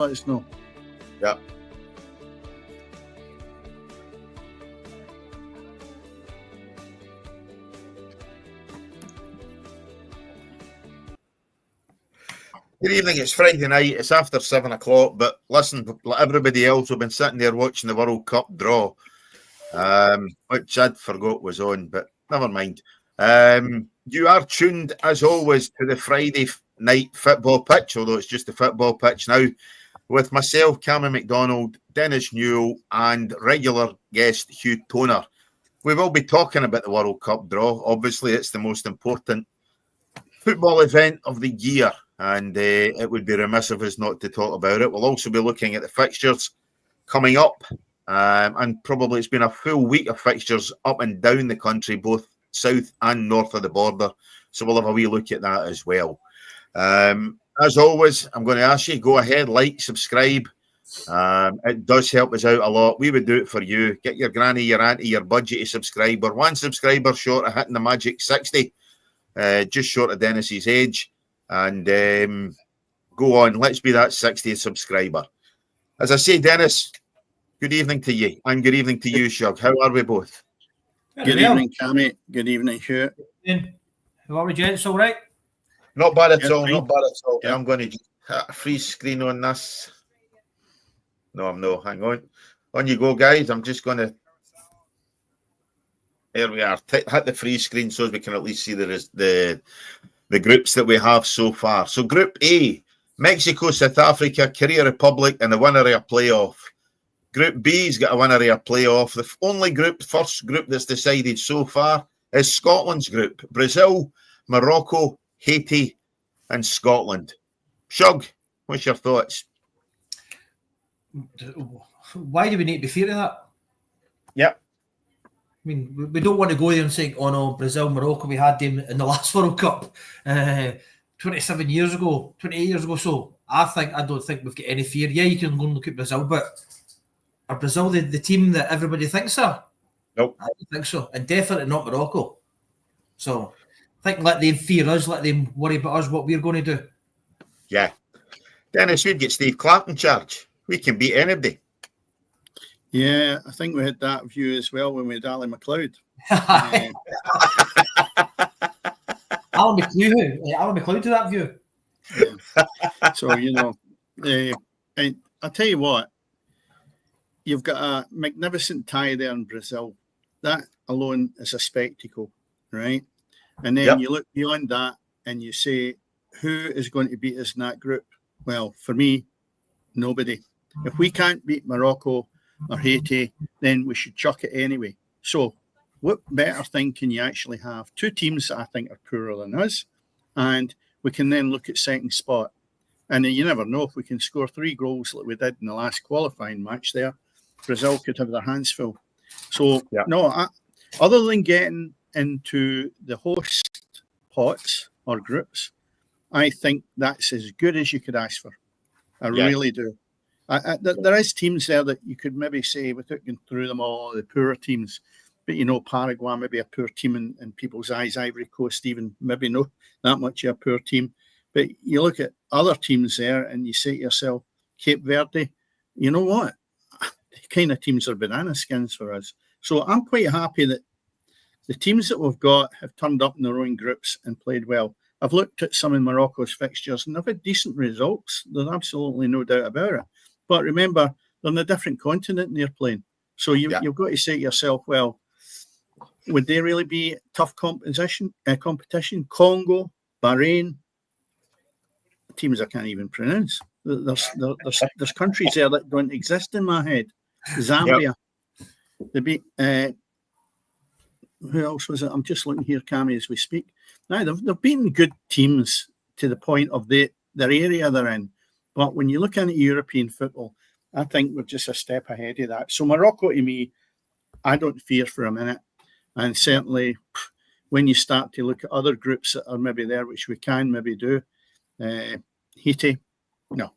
let us know. Yeah. Good evening, it's Friday night, it's after 7 o'clock, but listen, like everybody else, we've been sitting there watching the World Cup draw, which I'd forgot was on, but never mind. You are tuned, as always, to the Friday night football pitch, although it's just the football pitch now, with myself, Cameron McDonald, Dennis Newell, and regular guest Hugh Toner. We will be talking about the World Cup draw. Obviously, it's the most important football event of the year, and it would be remiss of us not to talk about it. We'll also be looking at the fixtures coming up, and probably it's been a full week of fixtures up and down the country, both south and north of the border, so we'll have a wee look at that as well. As always, I'm going to ask you, go ahead, like, subscribe. It does help us out a lot. We would do it for you. Get your granny, your auntie, your budgie to subscribe. We're one subscriber short of hitting the magic 60, just short of Dennis's age. And go on, let's be that 60th subscriber. As I say, Dennis, good evening to you, and good evening to you, Shug. How are we both? Good evening, Cammy. Good evening, Hugh. How are we, gents? All right? Not bad at all, not bad at all. Yeah. I'm going to just hit a free screen on this. No, I'm not. Hang on. On you go, guys. I'm just going to... There we are. Hit the free screen so we can at least see the groups that we have so far. So Group A, Mexico, South Africa, Korea Republic, and the winner of a playoff. Group B's got a winner of a playoff. The only first group that's decided so far is Scotland's group. Brazil, Morocco, Haiti, and Scotland. Shug, what's your thoughts? Why do we need to be fearing that? Yep. I mean, we don't want to go there and say, oh no, Brazil, Morocco, we had them in the last World Cup 27 years ago, 28 years ago. So I don't think we've got any fear. Yeah, you can go and look at Brazil, but are Brazil the team that everybody thinks are? Nope. I don't think so. And definitely not Morocco. So I think let them fear us, let them worry about us, what we're going to do. Yeah. Dennis, we'd get Steve Clark in charge. We can beat anybody. Yeah, I think we had that view as well when we had Ali McLeod. Alan McLeod to that view. Yeah. So, and I'll tell you what, you've got a magnificent tie there in Brazil. That alone is a spectacle, right? And then you look beyond that and you say, who is going to beat us in that group? Well, for me, nobody. If we can't beat Morocco or Haiti, then we should chuck it anyway. So what better thing can you actually have? Two teams that I think are poorer than us, and we can then look at second spot. And you never know, if we can score 3 goals like we did in the last qualifying match there, Brazil could have their hands full. So, other than getting into the host pots or groups, I think that's as good as you could ask for. I really do. There is teams there that you could maybe say, without going through them all, the poorer teams, but Paraguay maybe a poor team in people's eyes, Ivory Coast even maybe not that much of a poor team. But you look at other teams there and you say to yourself, Cape Verde, you know what? The kind of teams are banana skins for us. So I'm quite happy that the teams that we've got have turned up in their own groups and played well. I've looked at some of Morocco's fixtures and they've had decent results. There's absolutely no doubt about it. But remember, they're in a different continent and they're playing. So you've got to say to yourself, well, would they really be tough competition? Congo, Bahrain, teams I can't even pronounce. There's countries there that don't exist in my head. Zambia. They beat, who else was it? I'm just looking here, Cammy, as we speak. Now, they've beaten good teams to the point of their area they're in. But when you look into European football, I think we're just a step ahead of that. So Morocco, to me, I don't fear for a minute. And certainly when you start to look at other groups that are maybe there, which we can maybe do, Haiti, no.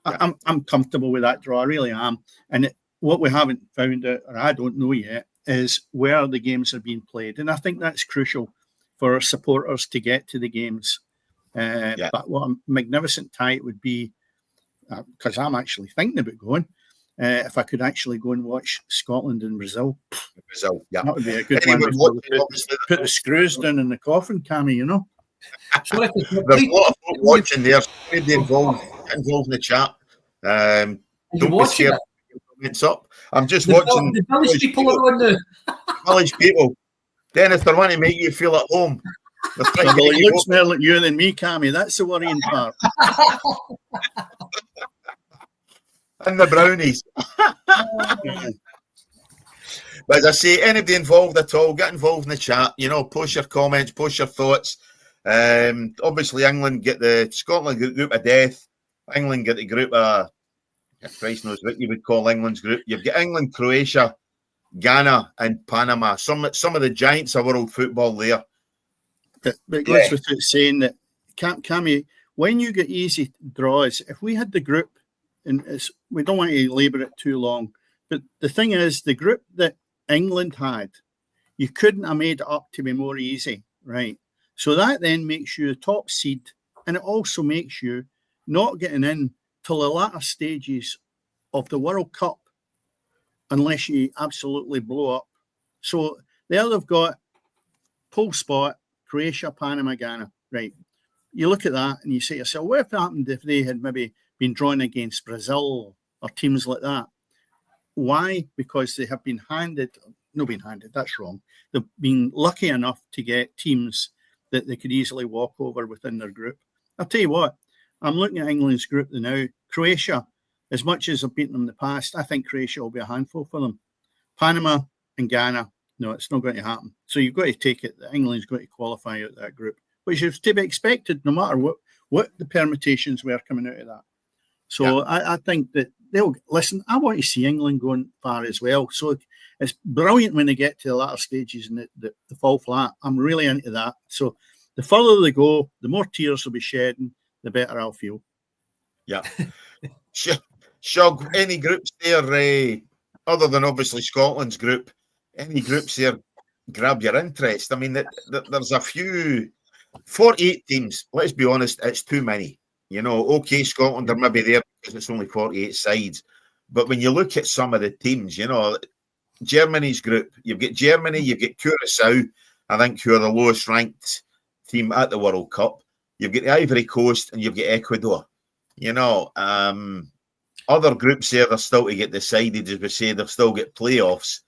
I'm comfortable with that draw. I really am. And what we haven't found out, or I don't know yet, is where the games are being played. And I think that's crucial for our supporters to get to the games. But what a magnificent tie it would be because I'm actually thinking about going. If I could actually go and watch Scotland and Brazil, yeah, that would be a good anyone one. watching, Put the screws down in the coffin, Cammy, you know. Sorry, there's a lot of folk watching there. Get involved in the chat. Don't be scared. Comments up. I'm just watching. The village people are on the village people. Dennis, they want to make you feel at home. Well, he looks more like you than me, Cammy. That's the worrying part. And the brownies. But as I say, anybody involved at all, get involved in the chat. You know, post your comments, post your thoughts. Obviously, England get Scotland get the group of death. England get the group of, Christ knows what you would call England's group. You've got England, Croatia, Ghana, and Panama. Some of the giants of world football there. But it goes without saying that, Cammy, when you get easy draws, if we had the group, and we don't want to labour it too long, but the thing is, the group that England had, you couldn't have made it up to be more easy, right? So that then makes you a top seed, and it also makes you not getting in till the latter stages of the World Cup unless you absolutely blow up. So there they've got pole spot, Croatia, Panama, Ghana, right? You look at that and you say to yourself, what happened if they had maybe been drawn against Brazil or teams like that? Why? Because they have been that's wrong. They've been lucky enough to get teams that they could easily walk over within their group. I'll tell you what, I'm looking at England's group now. Croatia, as much as I've beaten them in the past, I think Croatia will be a handful for them. Panama and Ghana, no, it's not going to happen. So you've got to take it that England's going to qualify out that group, which is to be expected no matter what the permutations were coming out of that. So I think that they'll listen. I want to see England going far as well. So it's brilliant when they get to the latter stages and they fall flat. I'm really into that. So the further they go, the more tears will be shedding, the better I'll feel. Yeah. Shug, any groups there, other than obviously Scotland's group, any groups there grab your interest? I mean, there's a few, 48 teams. Let's be honest, it's too many. You know, okay, Scotland are maybe there because it's only 48 sides. But when you look at some of the teams, you know, Germany's group, you've got Germany, you've got Curacao, I think, who are the lowest ranked team at the World Cup. You've got the Ivory Coast and you've got Ecuador. You know, other groups there, they're still to get decided, as we say, they've still got playoffs.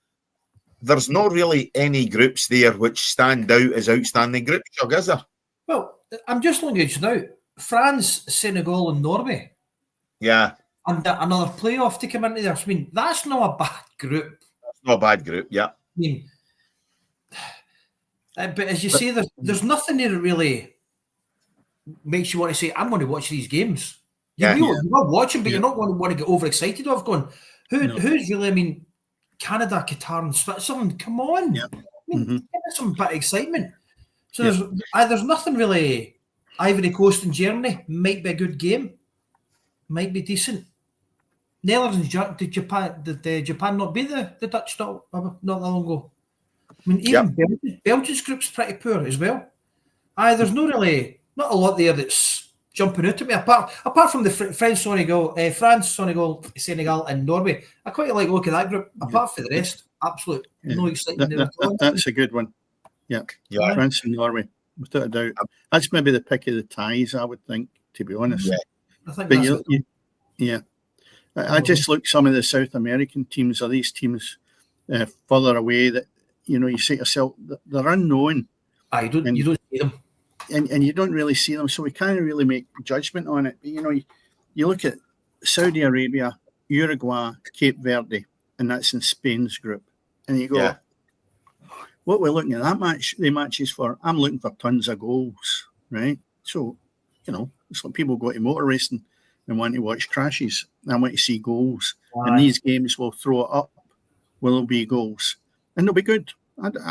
There's not really any groups there which stand out as outstanding groups, Shug, is there? Well, I'm just looking at you now. France, Senegal, and Norway. Yeah. And another playoff to come into there. I mean, that's not a bad group. That's not a bad group, yeah. I mean, but as you say, there's nothing there that really makes you want to say, I'm going to watch these games. You're not watching, but you're not going to want to get overexcited of going, who's really, I mean, Canada, Qatar, and Switzerland, come on. Yeah. I mean, give us some bit of excitement. So there's nothing really. Ivory Coast and Germany might be a good game, might be decent. Netherlands, did Japan not beat the Dutch not that long ago? I mean, even Belgium's group's pretty poor as well. There's not a lot there that's jumping out at me apart from the France, Senegal, and Norway. I quite like looking at that group. Apart from the rest, absolute no excitement. That's a good one. Yeah. France and Norway, without a doubt. That's maybe the pick of the ties, I would think, to be honest. Yeah. I think I just look some of the South American teams, or these teams further away that, you know, you say to yourself, they're unknown. You don't see them. And you don't really see them, so we can't really make judgment on it. But, you know, you look at Saudi Arabia, Uruguay, Cape Verde, and that's in Spain's group. And you go, what we're looking at the matches for, I'm looking for tons of goals, right? So, you know, it's like people go to motor racing and want to watch crashes. I want to see goals. And these games will throw it up. Will be goals. And they'll be good.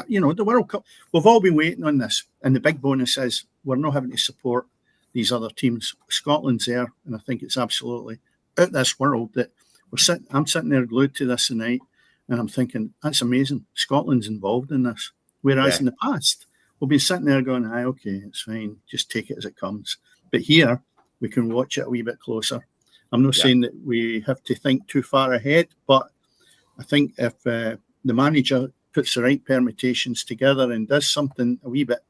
You know, the World Cup, we've all been waiting on this. And the big bonus is we're not having to support these other teams. Scotland's there, and I think it's absolutely out of this world that I'm sitting there glued to this tonight, and I'm thinking, that's amazing. Scotland's involved in this. Whereas in the past, we've been sitting there going, okay, it's fine. Just take it as it comes. But here, we can watch it a wee bit closer. I'm not saying that we have to think too far ahead, but I think if the manager puts the right permutations together and does something a wee bit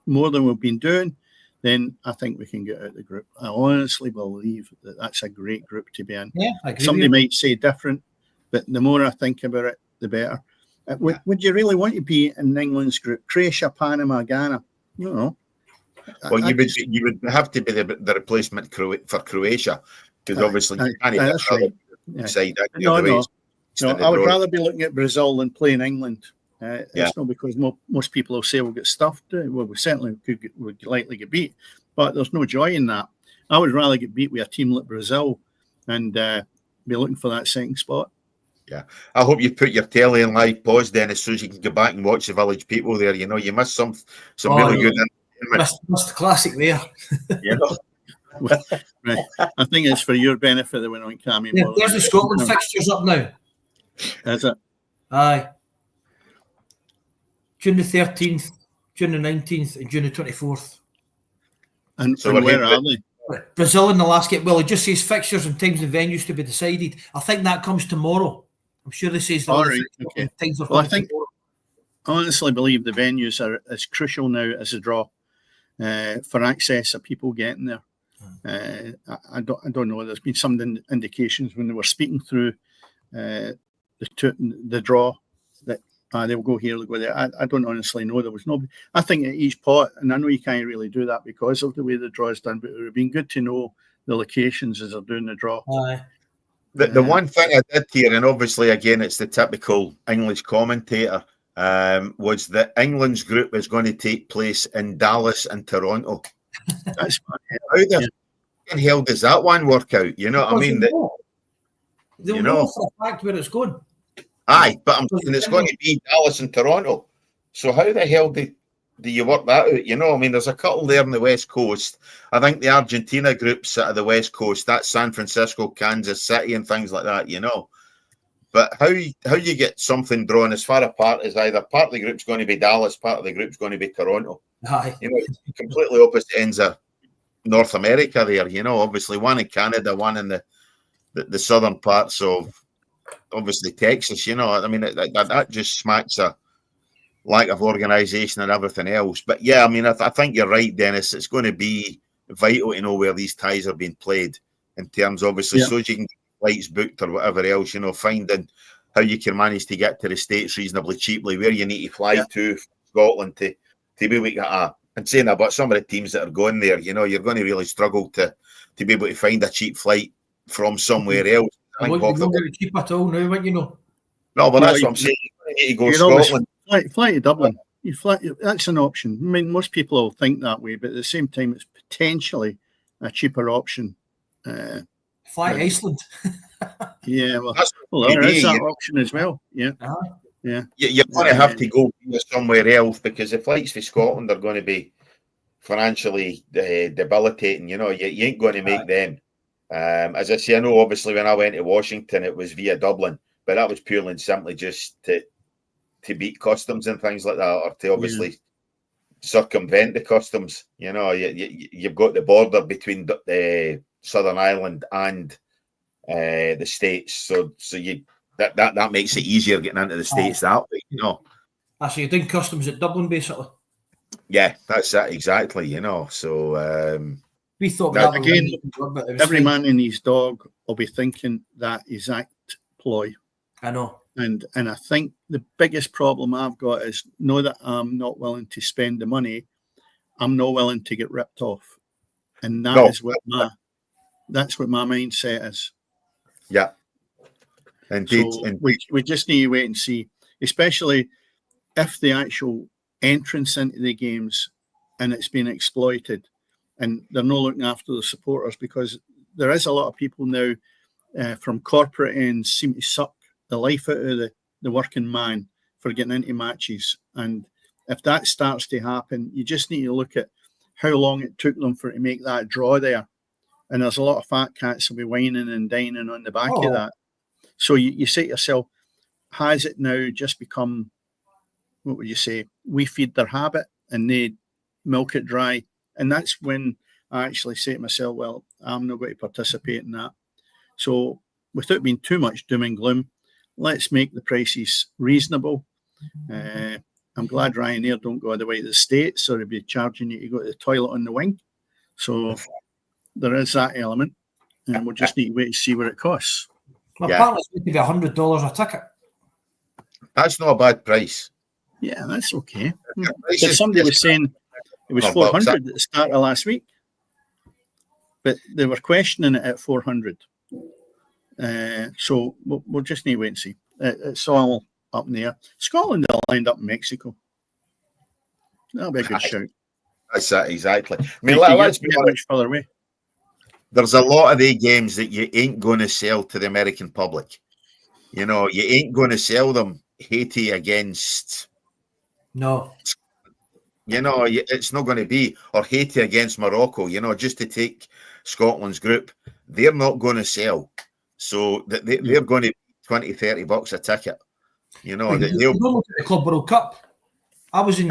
more than we've been doing, then I think we can get out of the group. I honestly believe that that's a great group to be in. Yeah, I agree. Somebody might say different, but the more I think about it, the better. Would you really want to be in England's group? Croatia, Panama, Ghana? No. Well, you would have to be the replacement for Croatia, because obviously you can't have that's right. Side. No, I would rather be looking at Brazil than playing England. It's not because most people will say we'll get stuffed. Well, we certainly would likely get beat, but there's no joy in that. I would rather get beat with a team like Brazil and be looking for that second spot. Yeah, I hope you put your telly in live pause, Dennis, so you can go back and watch the Village People there. You know, you missed some really good entertainment. Missed the classic there. You know? Right. I think it's for your benefit that we're not coming. Yeah, there's the Scotland fixtures up now. Is it? Aye. June the 13th, June the 19th, and June the 24th. And where are they? Brazil in the last game. Well, it just says fixtures and times and venues to be decided. I think that comes tomorrow. I'm sure this says okay. Times are well, I honestly believe the venues are as crucial now as a draw for access of people getting there. I don't know. There's been some indications when they were speaking through the draw that they'll go here, they'll go there. I don't honestly know. There was nobody. I think at each pot, and I know you can't really do that because of the way the draw is done, but it would have been good to know the locations as they're doing the draw. The one thing I did hear, and obviously again it's the typical English commentator, was that England's group is going to take place in Dallas and Toronto. That's how the hell does that one work out? You know what I mean? They'll know for a fact where it's going. Aye, but I'm saying it's going to be Dallas and Toronto. So how the hell do you work that out? You know, I mean, there's a couple there on the West Coast. I think the Argentina group's out of the West Coast. That's San Francisco, Kansas City, and things like that. You know, but how you get something drawn as far apart as either part of the group's going to be Dallas, part of the group's going to be Toronto. Aye, you know, completely opposite ends of North America. There, you know, obviously one in Canada, one in the southern parts of obviously Texas. You know, I mean that just smacks a lack of organisation and everything else. But yeah, I mean, I think you're right, Dennis. It's going to be vital to know where these ties are being played in terms, obviously, so as you can get flights booked or whatever else, you know, finding how you can manage to get to the States reasonably cheaply, where you need to fly to Scotland to be able to get and saying that, but some of the teams that are going there, you know, you're going to really struggle to be able to find a cheap flight from somewhere else. I think you're not cheap at all now, you know. No, but that's what I'm saying. You need to go to Scotland. Fly to Dublin. That's an option. I mean, most people will think that way, but at the same time, it's potentially a cheaper option. Fly to Iceland. Yeah, well, there is that option as well. Yeah. Yeah. You're going to have to go somewhere else because the flights to Scotland are going to be financially debilitating. You know, you ain't going to make them. As I say, I know obviously when I went to Washington, it was via Dublin, but that was purely and simply just to beat customs and things like that, or to obviously circumvent the customs. You know, you've got the border between the Southern Ireland and the States, so you that makes it easier getting into the States that way. You know, so you're doing customs at Dublin, basically. Yeah, that's that exactly. You know, so we thought that again. Every man and his dog will be thinking that exact ploy. I know. And I think the biggest problem I've got is know that I'm not willing to spend the money. I'm not willing to get ripped off. And that's what my mindset is. Yeah. Indeed. So we just need to wait and see, especially if the actual entrance into the games and it's been exploited and they're not looking after the supporters, because there is a lot of people now from corporate ends seem to suck the life out of the working man for getting into matches. And if that starts to happen, you just need to look at how long it took them to make that draw there. And there's a lot of fat cats will be whining and dining on the back of that. So you say to yourself, has it now just become, what would you say, we feed their habit and they milk it dry? And that's when I actually say to myself, well, I'm not going to participate in that. So without being too much doom and gloom, let's make the prices reasonable. I'm glad Ryanair don't go all the way to the States, or they'd be charging you to go to the toilet on the wing. So there is that element, and we'll just need to wait to see what it costs. Well, apparently it's going to be $100 a ticket. That's not a bad price. Yeah, that's okay. Because somebody was saying it was 400 at the start of last week, but they were questioning it at 400. So we'll just need to wait and see. It's all up in the air. Scotland will end up in Mexico. That'll be a good shout. That's that, exactly. I mean, let's be much further away. There's a lot of the games that you ain't going to sell to the American public. You know, you ain't going to sell them Haiti against. No. You know, it's not going to be, or Haiti against Morocco, you know, just to take Scotland's group. They're not going to sell. So they're going to be $20-30 a ticket. You know, they'll look at the Club World Cup. I was in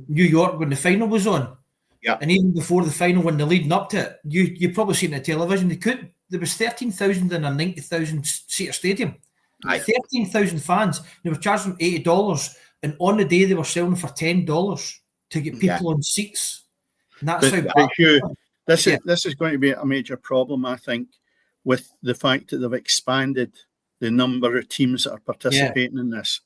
New York when the final was on. Yeah. And even before the final, when they're leading up to it, you've probably seen it on television. There was 13,000 in a 90,000 seater stadium. 13,000 fans. They were charging them $80, and on the day they were selling for $10 to get people on seats. And that's but Hugh, this is going to be a major problem, I think, with the fact that they've expanded the number of teams that are participating in this.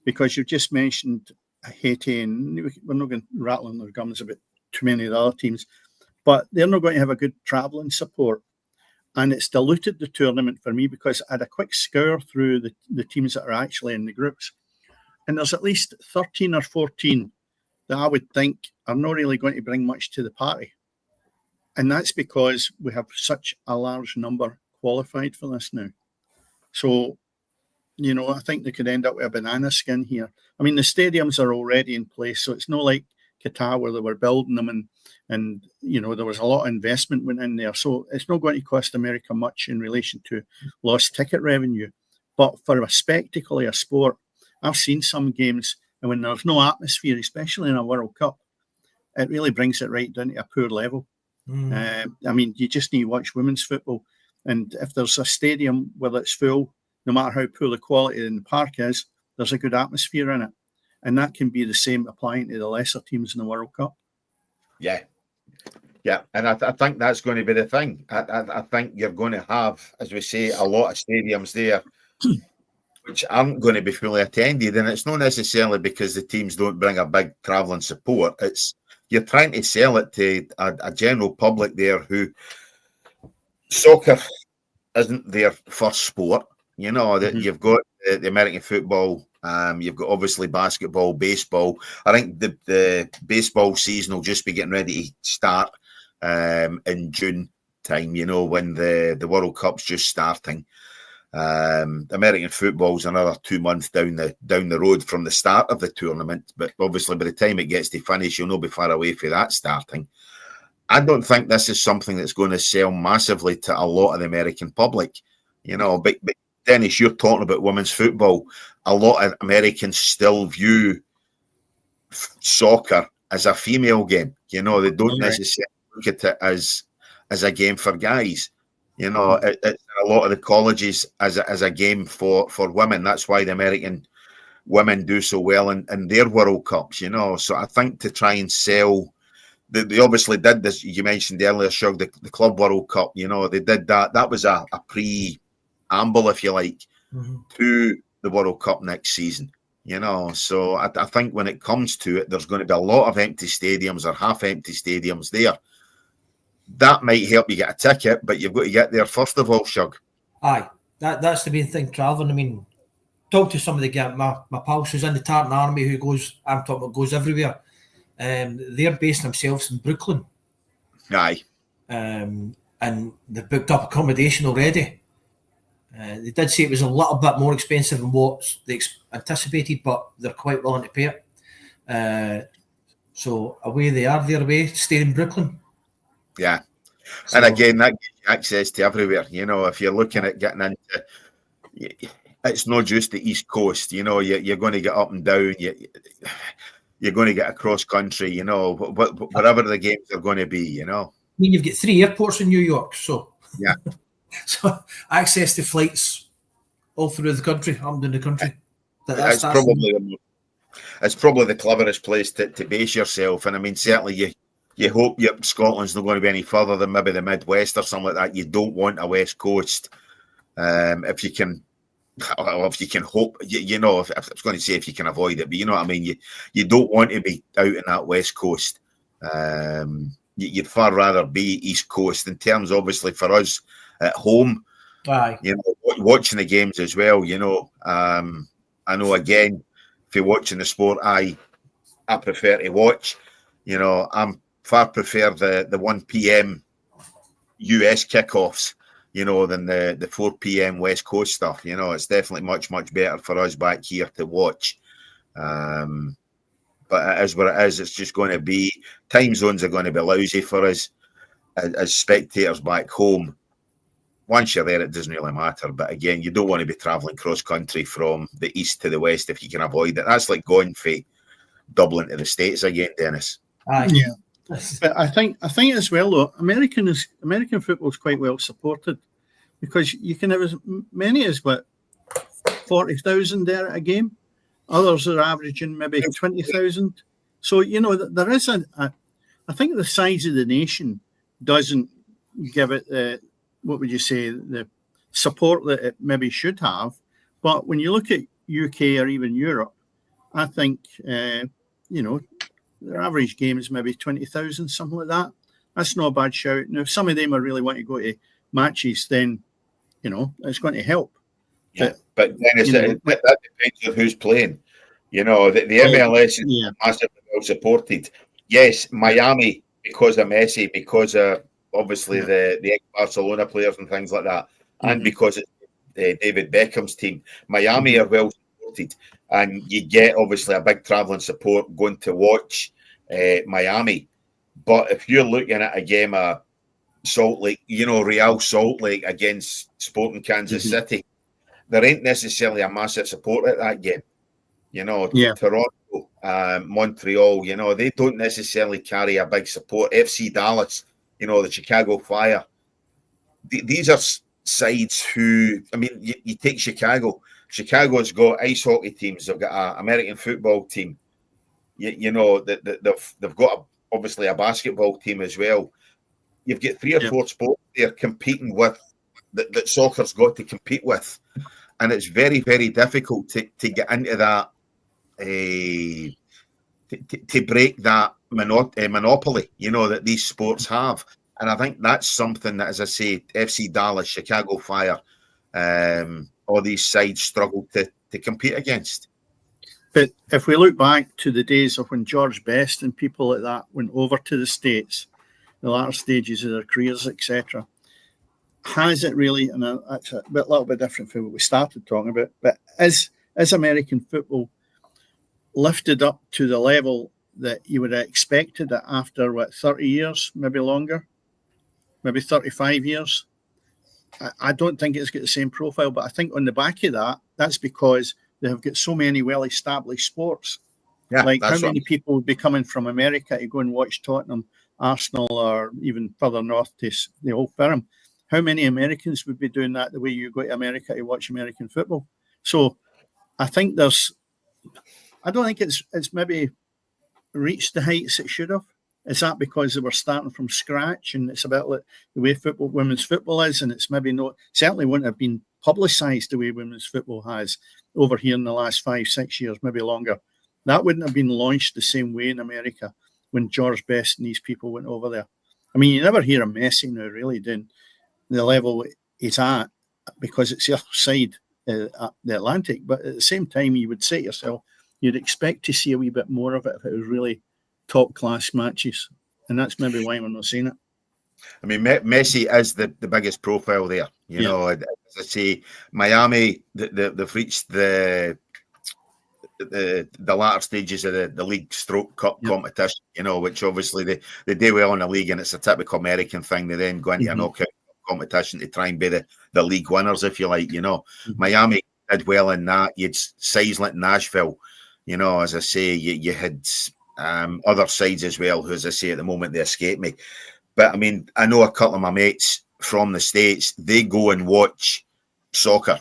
Because you've just mentioned Haiti, and we're not going to rattle on their gums about too many of the other teams, but they're not going to have a good travelling support. And it's diluted the tournament for me, because I had a quick scour through the teams that are actually in the groups. And there's at least 13 or 14 that I would think are not really going to bring much to the party. And that's because we have such a large number qualified for this now. So, you know, I think they could end up with a banana skin here. I mean, the stadiums are already in place, so it's not like Qatar where they were building them and you know, there was a lot of investment went in there. So it's not going to cost America much in relation to lost ticket revenue. But for a spectacle, a sport, I've seen some games, and when there's no atmosphere, especially in a World Cup, it really brings it right down to a poor level. I mean, you just need to watch women's football. And if there's a stadium where it's full, no matter how poor the quality in the park is, there's a good atmosphere in it. And that can be the same applying to the lesser teams in the World Cup. Yeah. Yeah. And I think that's going to be the thing. I think you're going to have, as we say, a lot of stadiums there which aren't going to be fully attended. And it's not necessarily because the teams don't bring a big travelling support. It's you're trying to sell it to a general public there who soccer isn't their first sport. You know, that you've got the American football, you've got obviously basketball, baseball. I think the baseball season will just be getting ready to start in June time, you know, when the World Cup's just starting. American football's another 2 months down the road from the start of the tournament, but obviously by the time it gets to finish, you'll not be far away for that starting. I don't think this is something that's going to sell massively to a lot of the American public, you know, but Dennis, you're talking about women's football. A lot of Americans still view soccer as a female game. You know, they don't necessarily look at it as a game for guys. You know, it's a lot of the colleges as a game for women. That's why the American women do so well in their World Cups, you know. So I think to try and sell, they obviously did this, you mentioned earlier, Shug, the Club World Cup, you know, they did that. That was a preamble, if you like, to the World Cup next season. You know, so I think when it comes to it, there's going to be a lot of empty stadiums or half-empty stadiums there. That might help you get a ticket, but you've got to get there first of all, Shug. Aye, that's the main thing, travelling. I mean, talk to some of the my pals who's in the Tartan Army who goes everywhere. They're based themselves in Brooklyn. Aye. And they've booked up accommodation already. They did say it was a little bit more expensive than what they anticipated, but they're quite willing to pay it. So away they are, they're away, staying in Brooklyn. Yeah. So, and again, that gives you access to everywhere. You know, if you're looking at getting into, it's not just the East Coast. You know, you're going to get up and down. You're going to get across country. You know, whatever the games are going to be. You know. I mean, you've got 3 airports in New York, so yeah. So access to flights all through the country, up and down the country. It's probably the cleverest place to base yourself. And I mean, certainly you hope Scotland's not going to be any further than maybe the Midwest or something like that. You don't want a West Coast. If you can hope, I was going to say if you can avoid it, but you know what I mean. You don't want to be out in that West Coast. You'd far rather be East Coast in terms, obviously, for us at home. Aye. Watching the games as well. I know again, if you're watching the sport, I prefer to watch. I'm far prefer the 1 p.m. US kickoffs. Than the 4 p.m. West Coast stuff. It's definitely much, much better for us back here to watch. But it is what it is. It's just going to be, time zones are going to be lousy for us as spectators back home. Once you're there, it doesn't really matter. But again, you don't want to be travelling cross-country from the east to the west if you can avoid it. That's like going from Dublin to the States again, Dennis. Yeah. But I think as well, though, American football is quite well supported because you can have as many as 40,000 there at a game. Others are averaging maybe 20,000. So there is I think the size of the nation doesn't give it the support that it maybe should have. But when you look at UK or even Europe, I think their average game is maybe 20,000, something like that. That's not a bad shout. Now, if some of them are really want to go to matches, then, it's going to help. Yeah, but Dennis, that depends on who's playing. The MLS is massively well supported. Yes, Miami, because of Messi, because of, obviously, the ex-Barcelona players and things like that, and because it's David Beckham's team. Miami are well supported. And you get, obviously, a big travelling support going to watch Miami. But if you're looking at a game of Salt Lake, Real Salt Lake against Sporting Kansas City, there ain't necessarily a massive support at that game. Toronto, Montreal, they don't necessarily carry a big support. FC Dallas, the Chicago Fire. These are sides who, I mean, you take Chicago. Chicago's got ice hockey teams. They've got an American football team. They've got obviously a basketball team as well. You've got 3 or 4 sports they're competing with that soccer's got to compete with, and it's very, very difficult to get into that to break that monopoly. That these sports have, and I think that's something that, as I say, FC Dallas, Chicago Fire. All these sides struggle to compete against. But if we look back to the days of when George Best and people like that went over to the States, the latter stages of their careers, etc., has it really, and that's a little bit different from what we started talking about, but is American football lifted up to the level that you would have expected it after, 30 years, maybe longer, maybe 35 years? I don't think it's got the same profile, but I think on the back of that, that's because they have got so many well-established sports. Yeah, like how many people would be coming from America to go and watch Tottenham, Arsenal, or even further north to the Old Firm? How many Americans would be doing that the way you go to America to watch American football? So I think I don't think it's maybe reached the heights it should have. Is that because they were starting from scratch and it's about like the way women's football is, and it's maybe certainly wouldn't have been publicised the way women's football has over here in the last 5-6 years, maybe longer. That wouldn't have been launched the same way in America when George Best and these people went over there. I mean, you never hear of Messi now, really, doing the level he's at, because it's the other side the Atlantic. But at the same time, you would say to yourself, you'd expect to see a wee bit more of it if it was really top-class matches. And that's maybe why we're not seeing it. I mean, Messi is the biggest profile there. You know, as I say, Miami, they've reached the latter stages of the league stroke cup competition, you know, which obviously they do well in the league, and it's a typical American thing. They then go into a knockout competition to try and be the league winners, if you like, you know. Miami did well in that. You had sides like Nashville, you know, as I say, you had other sides as well, who, as I say, at the moment, they escape me. But I mean, I know a couple of my mates from the States, they go and watch soccer,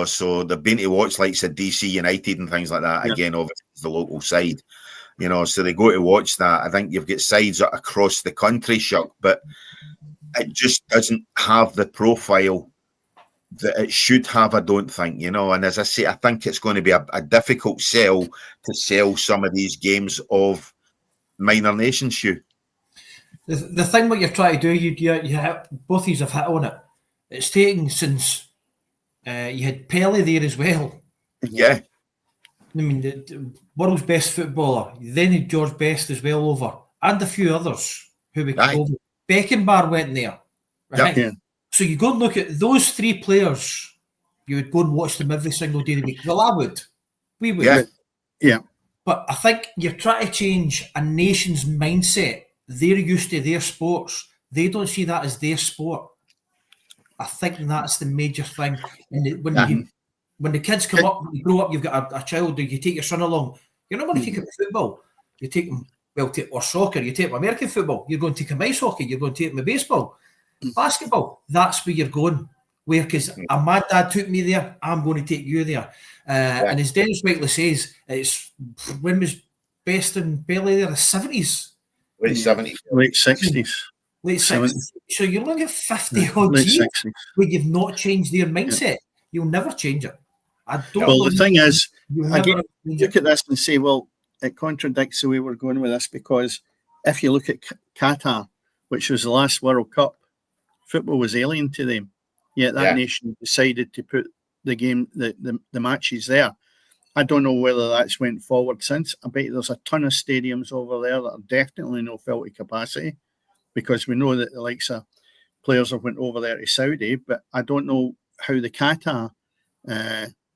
so they've been to watch like DC United and things like that. Again, obviously it's the local side, so they go to watch that. I think you've got sides across the country, Chuck, but it just doesn't have the profile that it should have, I don't think, and as I say, I think it's going to be a difficult sell to sell some of these games of minor nations, Hugh. The thing what you're trying to do, you have, both of you have hit on it. It's taken since you had Pele there as well. Yeah. I mean, the world's best footballer. Then had George Best as well over, and a few others who we could go over. Beckenbauer went there, right? Yeah. So you go and look at those three players. You would go and watch them every single day of the week. Well, I would. We would. Yeah. But I think you're trying to change a nation's mindset. They're used to their sports. They don't see that as their sport. I think that's the major thing. And when the kids come up, when you grow up, you've got a child, you take your son along. You're not going to take him to football. You take him, or soccer. You take him American football. You're going to take him ice hockey. You're going to take him baseball. Basketball. That's where you're going. Where, because my dad took me there, I'm going to take you there. And as Dennis rightly says, it's when was Best and Pele there? The 70s. Late 70s. Late 60s. Late 60s. So you're looking at 50 odd years where you've not changed their mindset. You'll never change it. Well, the thing is, again, look at this and say, well, it contradicts the way we're going with this, because if you look at Qatar, which was the last World Cup, football was alien to them. Yet that nation decided to put the game, the matches there. I don't know whether that's went forward since. I bet there's a ton of stadiums over there that are definitely no filled to capacity, because we know that the likes of players have went over there to Saudi, but I don't know how the Qatar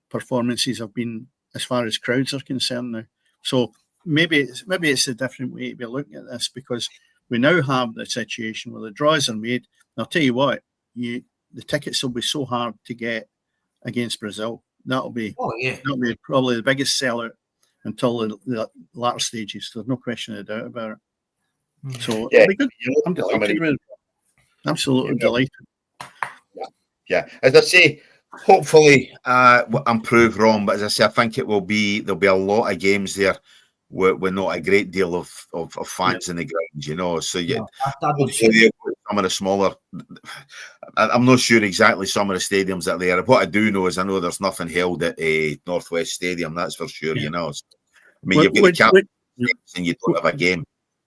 performances have been as far as crowds are concerned now. So maybe it's a different way to be looking at this, because we now have the situation where the draws are made. And I'll tell you what, the tickets will be so hard to get against Brazil. That'll be probably the biggest sellout until the latter stages. There's no question of doubt about it. So it'll be good. I'm delighted with it. Absolutely delighted. Yeah. As I say, hopefully I'm proved wrong, but as I say, I think there'll be a lot of games there with not a great deal of fans in the ground, So hopefully some of the smaller. I'm not sure exactly some of the stadiums that are there. What I do know is I know there's nothing held at a Northwest Stadium. That's for sure. So, I mean, you've got the cap and you don't have a game,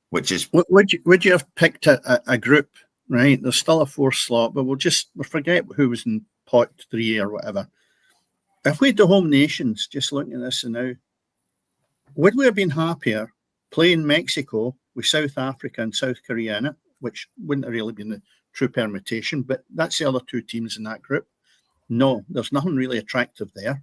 which is. Would you have picked a group? Right, there's still a fourth slot, but we'll forget who was in pot 3 or whatever. If we had the home nations, just looking at this now, would we have been happier playing Mexico with South Africa and South Korea in it, which wouldn't have really been the true permutation, but that's the other two teams in that group. No, there's nothing really attractive there.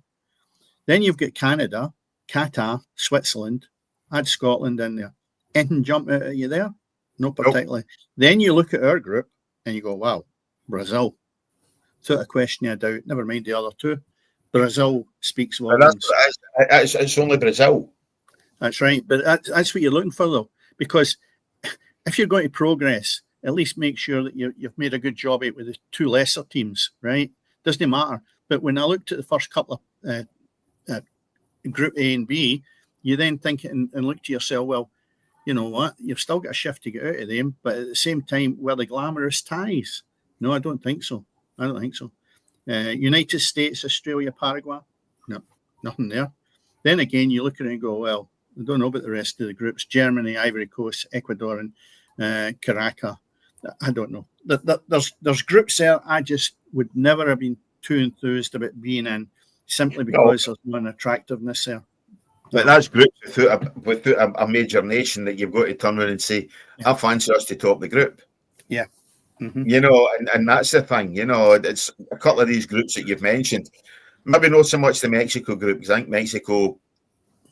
Then you've got Canada, Qatar, Switzerland, add Scotland in there. Anything jump out at you there? Not particularly. Nope. Then you look at our group and you go, wow, Brazil. Without a question of doubt, never mind the other two. Brazil speaks volumes. It's only Brazil. That's right. But that's what you're looking for, though. Because if you're going to progress, at least make sure that you've made a good job out with the two lesser teams, right? Doesn't matter. But when I looked at the first couple of Group A and B, you then think and look to yourself, well, you know what? You've still got a shift to get out of them, but at the same time, were the glamorous ties? No, I don't think so. United States, Australia, Paraguay? No, nothing there. Then again, you look at it and go, well, I don't know about the rest of the groups. Germany, Ivory Coast, Ecuador, and Caracas. I don't know. There's groups there I just would never have been too enthused about being in, simply because there's no attractiveness there. But that's group without a major nation that you've got to turn around and say, I fancy us to top the group. Yeah. Mm-hmm. And that's the thing, it's a couple of these groups that you've mentioned. Maybe not so much the Mexico group, because I think Mexico,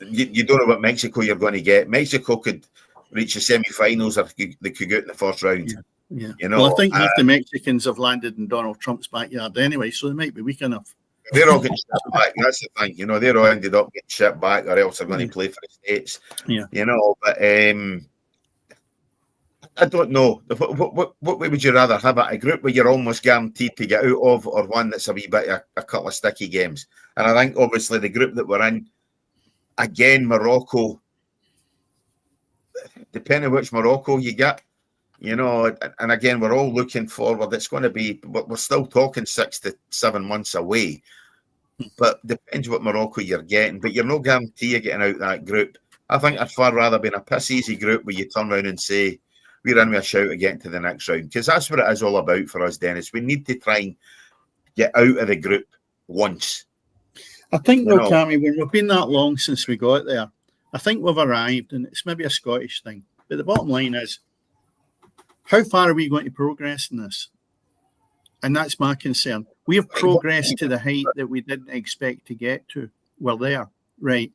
you don't know what Mexico you're going to get. Mexico could reach the semi-finals, or they could go out in the first round. Yeah. Well, I think half the Mexicans have landed in Donald Trump's backyard anyway, so they might be weak enough. They're all getting shipped back. That's the thing, they're all ended up getting shipped back, or else they're going to play for the States. Yeah. But I don't know. What way would you rather have it? A group where you're almost guaranteed to get out of, or one that's a wee bit of a couple of sticky games? And I think obviously the group that we're in, again, Morocco, depending on which Morocco you get, and again, we're all looking forward. It's going to be, we're still talking 6 to 7 months away, but depends what Morocco you're getting. But you're no guarantee of getting out that group. I think I'd far rather be in a piss easy group where you turn around and say, we're in with a shout of getting to the next round, because that's what it is all about for us, Dennis. We need to try and get out of the group once. I think, though, Cammy, when we've been that long since we got there, I think we've arrived, and it's maybe a Scottish thing. But the bottom line is, how far are we going to progress in this? And that's my concern. We have progressed to the height that we didn't expect to get to. We're there, right?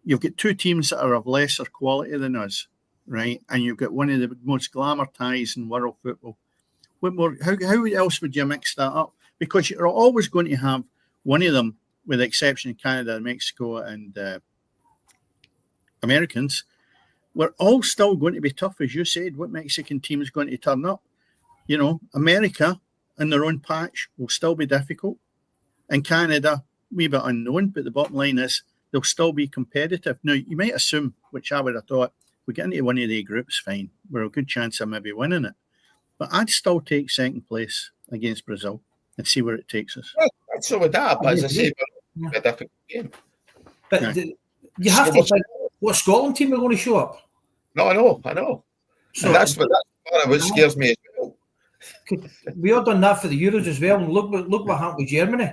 You've got two teams that are of lesser quality than us, right? And you've got one of the most glamour ties in world football. What more? How else would you mix that up? Because you're always going to have one of them, with the exception of Canada, Mexico, and Americans. We're all still going to be tough, as you said. What Mexican team is going to turn up? America in their own patch will still be difficult. And Canada, a wee bit unknown, but the bottom line is they'll still be competitive. Now, you might assume, which I would have thought, we get into one of the groups, fine. We're a good chance of maybe winning it. But I'd still take second place against Brazil and see where it takes us. Well, so would that, but as I say, a difficult game. But you have to think what Scotland team are going to show up. No, I know. So that's what scares me as well. We all done that for the Euros as well. And look what happened with Germany.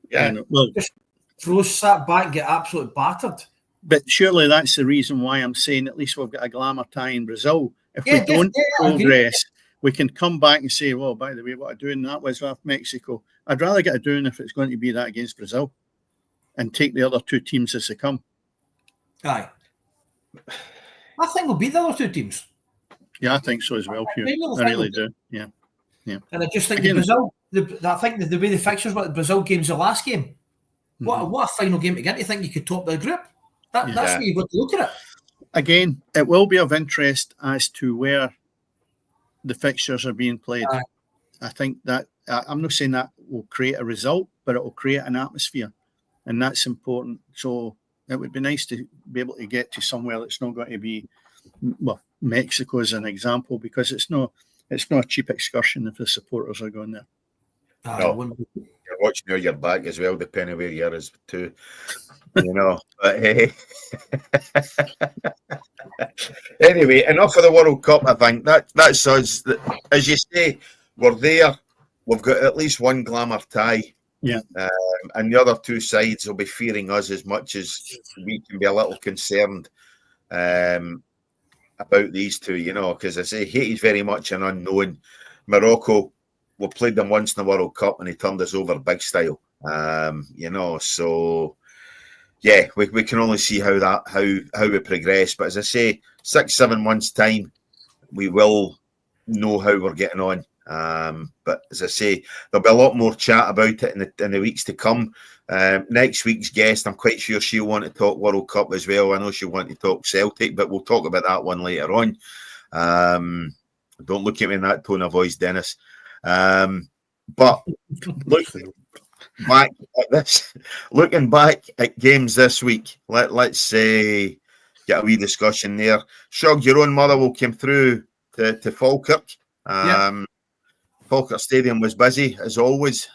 Yeah, just sat back and get absolutely battered. But surely that's the reason why I'm saying at least we've got a glamour tie in Brazil. If we don't progress, we can come back and say, well, by the way, what I'm doing that was with Mexico. I'd rather get a doing if it's going to be that against Brazil and take the other two teams as they come. Aye. I think we'll beat the other two teams. Yeah, I think so as well, Hugh. I really do. Yeah. And I just think Brazil, I think the way the fixtures were, the Brazil game's the last game. What a final game to get to think you could top the group. That's where you've got to look at it. Again, it will be of interest as to where the fixtures are being played. I think that I'm not saying that will create a result, but it will create an atmosphere, and that's important. So it would be nice to be able to get to somewhere that's not going to be, well, Mexico as an example, because it's not a cheap excursion if the supporters are going there. No. You're watching your back as well, depending where you are as too. But anyway, enough of the World Cup. I think that's us. As you say, we're there. We've got at least one glamour tie. Yeah. And the other two sides will be fearing us as much as we can be a little concerned about these two, because I say Haiti's very much an unknown. Morocco, we played them once in the World Cup and he turned us over big style. So yeah, we can only see how we progress. But as I say, 6-7 months time, we will know how we're getting on. But as I say, there'll be a lot more chat about it in the weeks to come. Next week's guest, I'm quite sure she'll want to talk World Cup as well. I know she'll want to talk Celtic, but we'll talk about that one later on. Don't look at me in that tone of voice, Dennis. But looking back at games this week, let's say get a wee discussion there. Shug, your own mother will come through to Falkirk. Falkirk Stadium was busy as always.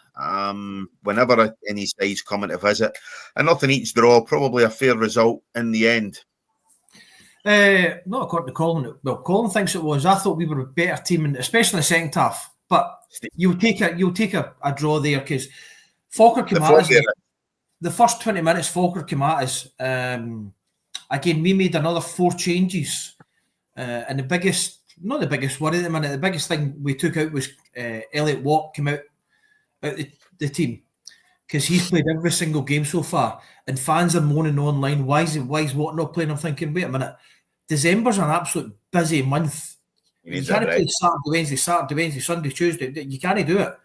Whenever any side's coming to visit, and nothing each draw, probably a fair result in the end. Not according to Colin. Well, Colin thinks it was. I thought we were a better team, especially in the second half. But you'll take a draw there because Falkirk came at us. The first 20 minutes, Falkirk came at us. Again, we made another 4 changes, and the biggest worry at the minute, the biggest thing we took out was Elliot Watt came out the team because he's played every single game so far, and fans are moaning online, why is Watt not playing? I'm thinking, wait a minute, December's an absolute busy month. You can't play Saturday, Wednesday, Sunday, Tuesday. You can't do it.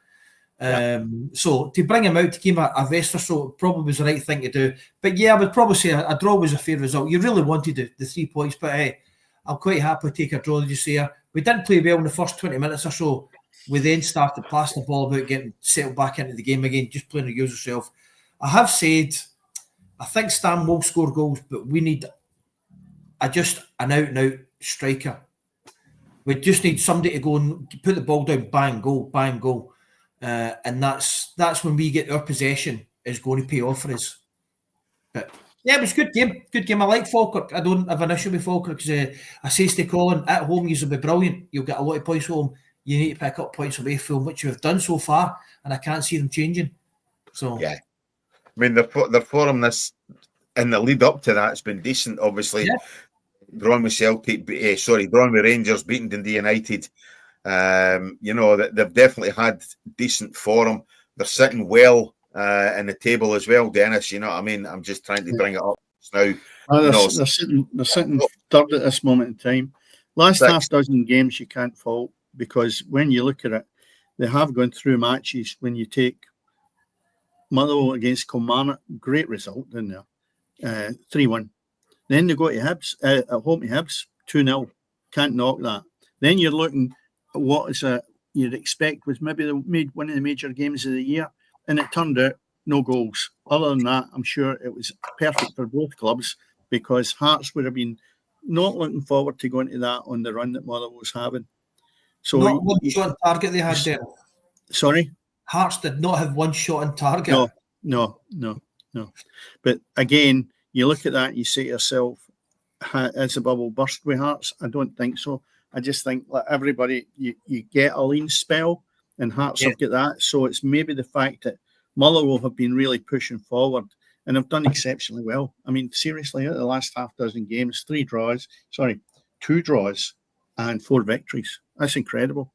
So to bring him out to give him a rest or so probably was the right thing to do. But yeah, I would probably say a draw was a fair result. You really wanted the 3 points, but hey, I'm quite happy to take a draw this year. We didn't play well in the first 20 minutes or so. We then started passing the ball about, getting settled back into the game again, just playing the usual self. I have said, I think Stam will score goals, but we need an out-and-out striker. We just need somebody to go and put the ball down, bang, goal. And that's when we get our possession is going to pay off for us. But yeah, it was a good game. Good game. I like Falkirk. I don't have an issue with Falkirk because I say to Colin, at home you'll be brilliant. You'll get a lot of points home. You need to pick up points away from them, which you have done so far, and I can't see them changing. So yeah, I mean their form this in the lead up to that has been decent. Obviously, drawn with Celtic, drawn with Rangers, beating Dundee United. That they've definitely had decent form. They're sitting well in the table as well, Dennis. You know what I mean? I'm just trying to bring it up now. They're sitting third at this moment in time. Last half dozen games you can't fault, because when you look at it, they have gone through matches. When you take Motherwell against Kilmarnock, great result, didn't they? 3-1. Then they go to Hibs, at home to Hibs, 2-0. Can't knock that. Then you're looking at what you'd expect was maybe one of the major games of the year, and it turned out no goals. Other than that, I'm sure it was perfect for both clubs, because Hearts would have been not looking forward to going to that on the run that Motherwell was having. So not one shot on target they had there. Sorry? Hearts did not have one shot on target. No. But again, you look at that and you say to yourself, has the bubble burst with Hearts? I don't think so. I just think, like everybody, you get a lean spell, and Hearts have got that. So it's maybe the fact that Motherwell have been really pushing forward and have done exceptionally well. I mean, seriously, out of the last half dozen games, 2 draws and 4 victories. That's incredible.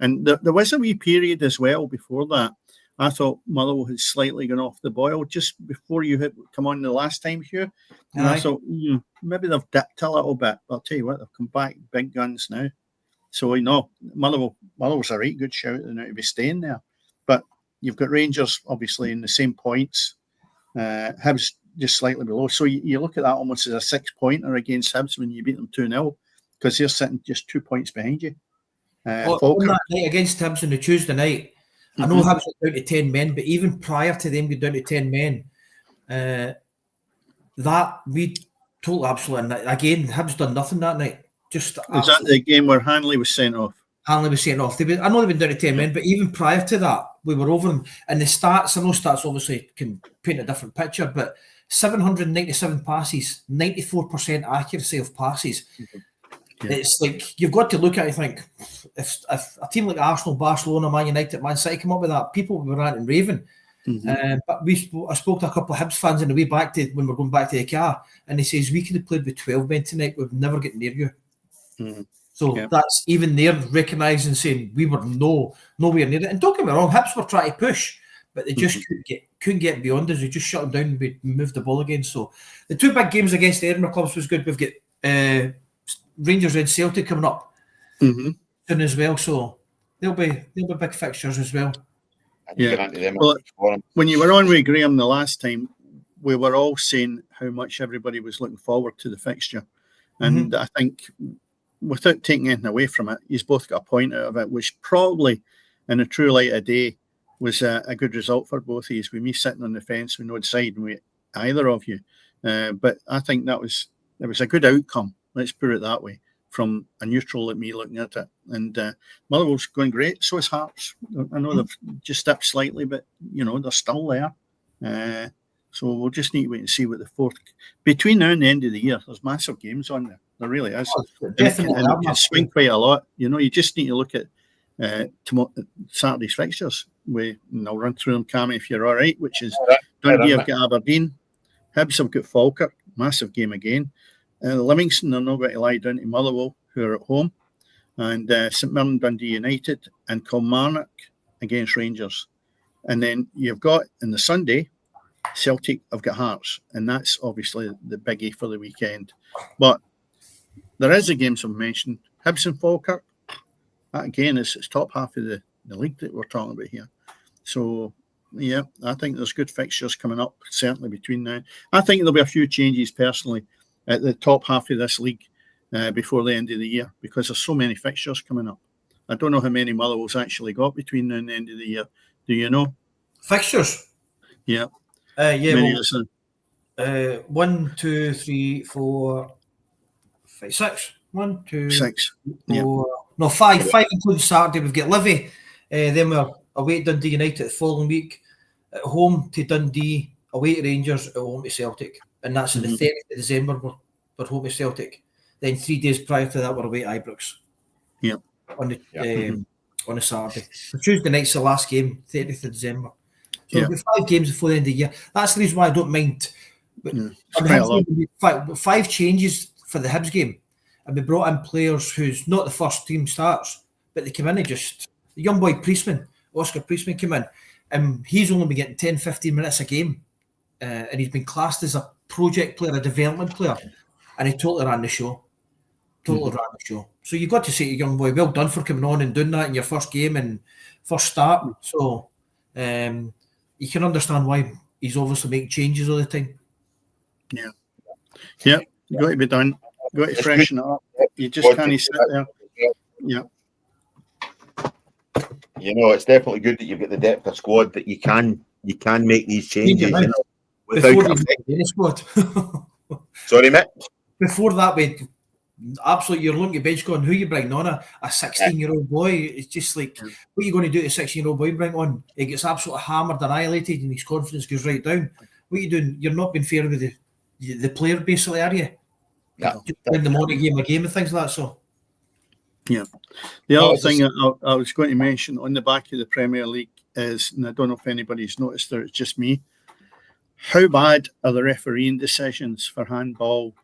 And there was a wee period as well before that. I thought Motherwell had slightly gone off the boil just before you had come on the last time, Hugh. And I thought, maybe they've dipped a little bit. But I'll tell you what, they've come back big guns now. So, Motherwell's a right good shout now to be staying there. But you've got Rangers, obviously, in the same points. Hibs just slightly below. So you look at that almost as a 6-pointer against Hibs when you beat them 2-0, because they're sitting just 2 points behind you. On that night against Hibs on the Tuesday night, I know Hibs were down to 10 men, but even prior to them going down to 10 men, that we told absolutely. Again, Hibs done nothing that night. Is that the game where Hanley was sent off? Hanley was sent off. I know they've been down to 10 men, but even prior to that, we were over them. And the stats, I know stats obviously can paint a different picture, but 797 passes, 94% accuracy of passes. It's like, you've got to look at it and think, if a team like Arsenal, Barcelona, Man United, Man City come up with that, people will be ranting and raving. But I spoke to a couple of Hibs fans on the way back to when we're going back to the car, and they says, we could have played with 12 men tonight, we'd never get near you. So that's even there recognising, saying we were nowhere near it. And don't get me wrong, Hibs were trying to push, but they just couldn't get beyond us. We just shut them down and we moved the ball again. So the 2 big games against the Edinburgh clubs was good. We've got Rangers and Celtic coming up soon as well, so they'll be big fixtures as well. Well, when you were on with Graham the last time, we were all saying how much everybody was looking forward to the fixture, and I think, without taking anything away from it, you've both got a point out of it, which probably, in a true light of day, was a good result for both of you. With me sitting on the fence with no side with either of you, but I think it was a good outcome. Let's put it that way, from a neutral like me looking at it. And Motherwell's going great, so is Hearts. I know they've just dipped slightly, but, they're still there. So we'll just need to wait and see what the fourth... Between now and the end of the year, there's massive games on there. There really is. Definitely. And it can swing quite a lot. You just need to look at Saturday's fixtures. I'll run through them, Cammy, if you're all right, which is Dundee have got Aberdeen. Hibs have got Falkirk, massive game again. Livingston are not going to lie down to Motherwell, who are at home, and St Mirren, Dundee United, and Kilmarnock against Rangers. And then you've got, in the Sunday, Celtic have got Hearts, and that's obviously the biggie for the weekend. But there is the games I've mentioned. Hibs and Falkirk, that again is top half of the league that we're talking about here. So, yeah, I think there's good fixtures coming up, certainly between now. I think there'll be a few changes personally at the top half of this league. before the end of the year because there's so many fixtures coming up. I don't know how many Motherwell's actually got between now and the end of the year. Do you know? Fixtures? Yeah. Yeah, well, 1, 2, 3, 4, 5, 6. 1, 2, 6. 4. No, 5. 5 including Saturday. We've got Livy. Then we're away to Dundee United the following week. At home to Dundee. Away to Rangers. At home to Celtic. And that's on the 30th of December. We're home to Celtic. Then 3 days prior to that, we're away to Ibrox. Yeah. On a Saturday. So Tuesday night's the last game, 30th of December. So we've got 5 games before the end of the year. That's the reason why I don't mind. But on 5 changes for the Hibs game, and we brought in players who's not the first team starts, but they come in and just the young boy Oscar Priestman came in, and he's only been getting 10-15 minutes a game, and he's been classed as a project player, a development player, and he totally ran the show. So you've got to say to young boy, well done for coming on and doing that in your first game and first start. So you can understand why he's obviously making changes all the time. Yeah, got to be done. Got to freshen it up. You just can't sit there. Yeah. You know, it's definitely good that you've got the depth of squad that you can make these changes. You know, without the squad. Sorry, mate. Before that, absolutely, you're looking at bench going, who you bring on? A 16-year-old boy? It's just like, what are you going to do to a 16-year-old boy bring on? He gets absolutely hammered, annihilated, and his confidence goes right down. What are you doing? You're not being fair with the player, basically, are you? Yeah. Bring them on a game and things like that. So. Yeah. The other thing I was going to mention on the back of the Premier League is, and I don't know if anybody's noticed it, it's just me, how bad are the refereeing decisions for handball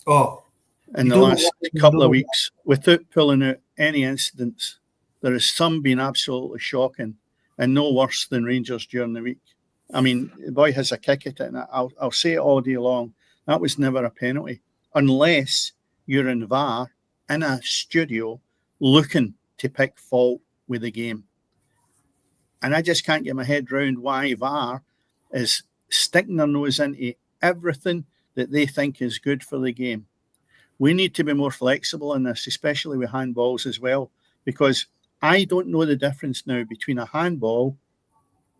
in the last couple of weeks? Without pulling out any incidents, there is some being absolutely shocking and no worse than Rangers during the week. I mean, the boy has a kick at it, and I'll say it all day long. That was never a penalty, unless you're in VAR in a studio looking to pick fault with the game. And I just can't get my head around why VAR is sticking their nose into everything that they think is good for the game. We need to be more flexible in this, especially with handballs as well, because I don't know the difference now between a handball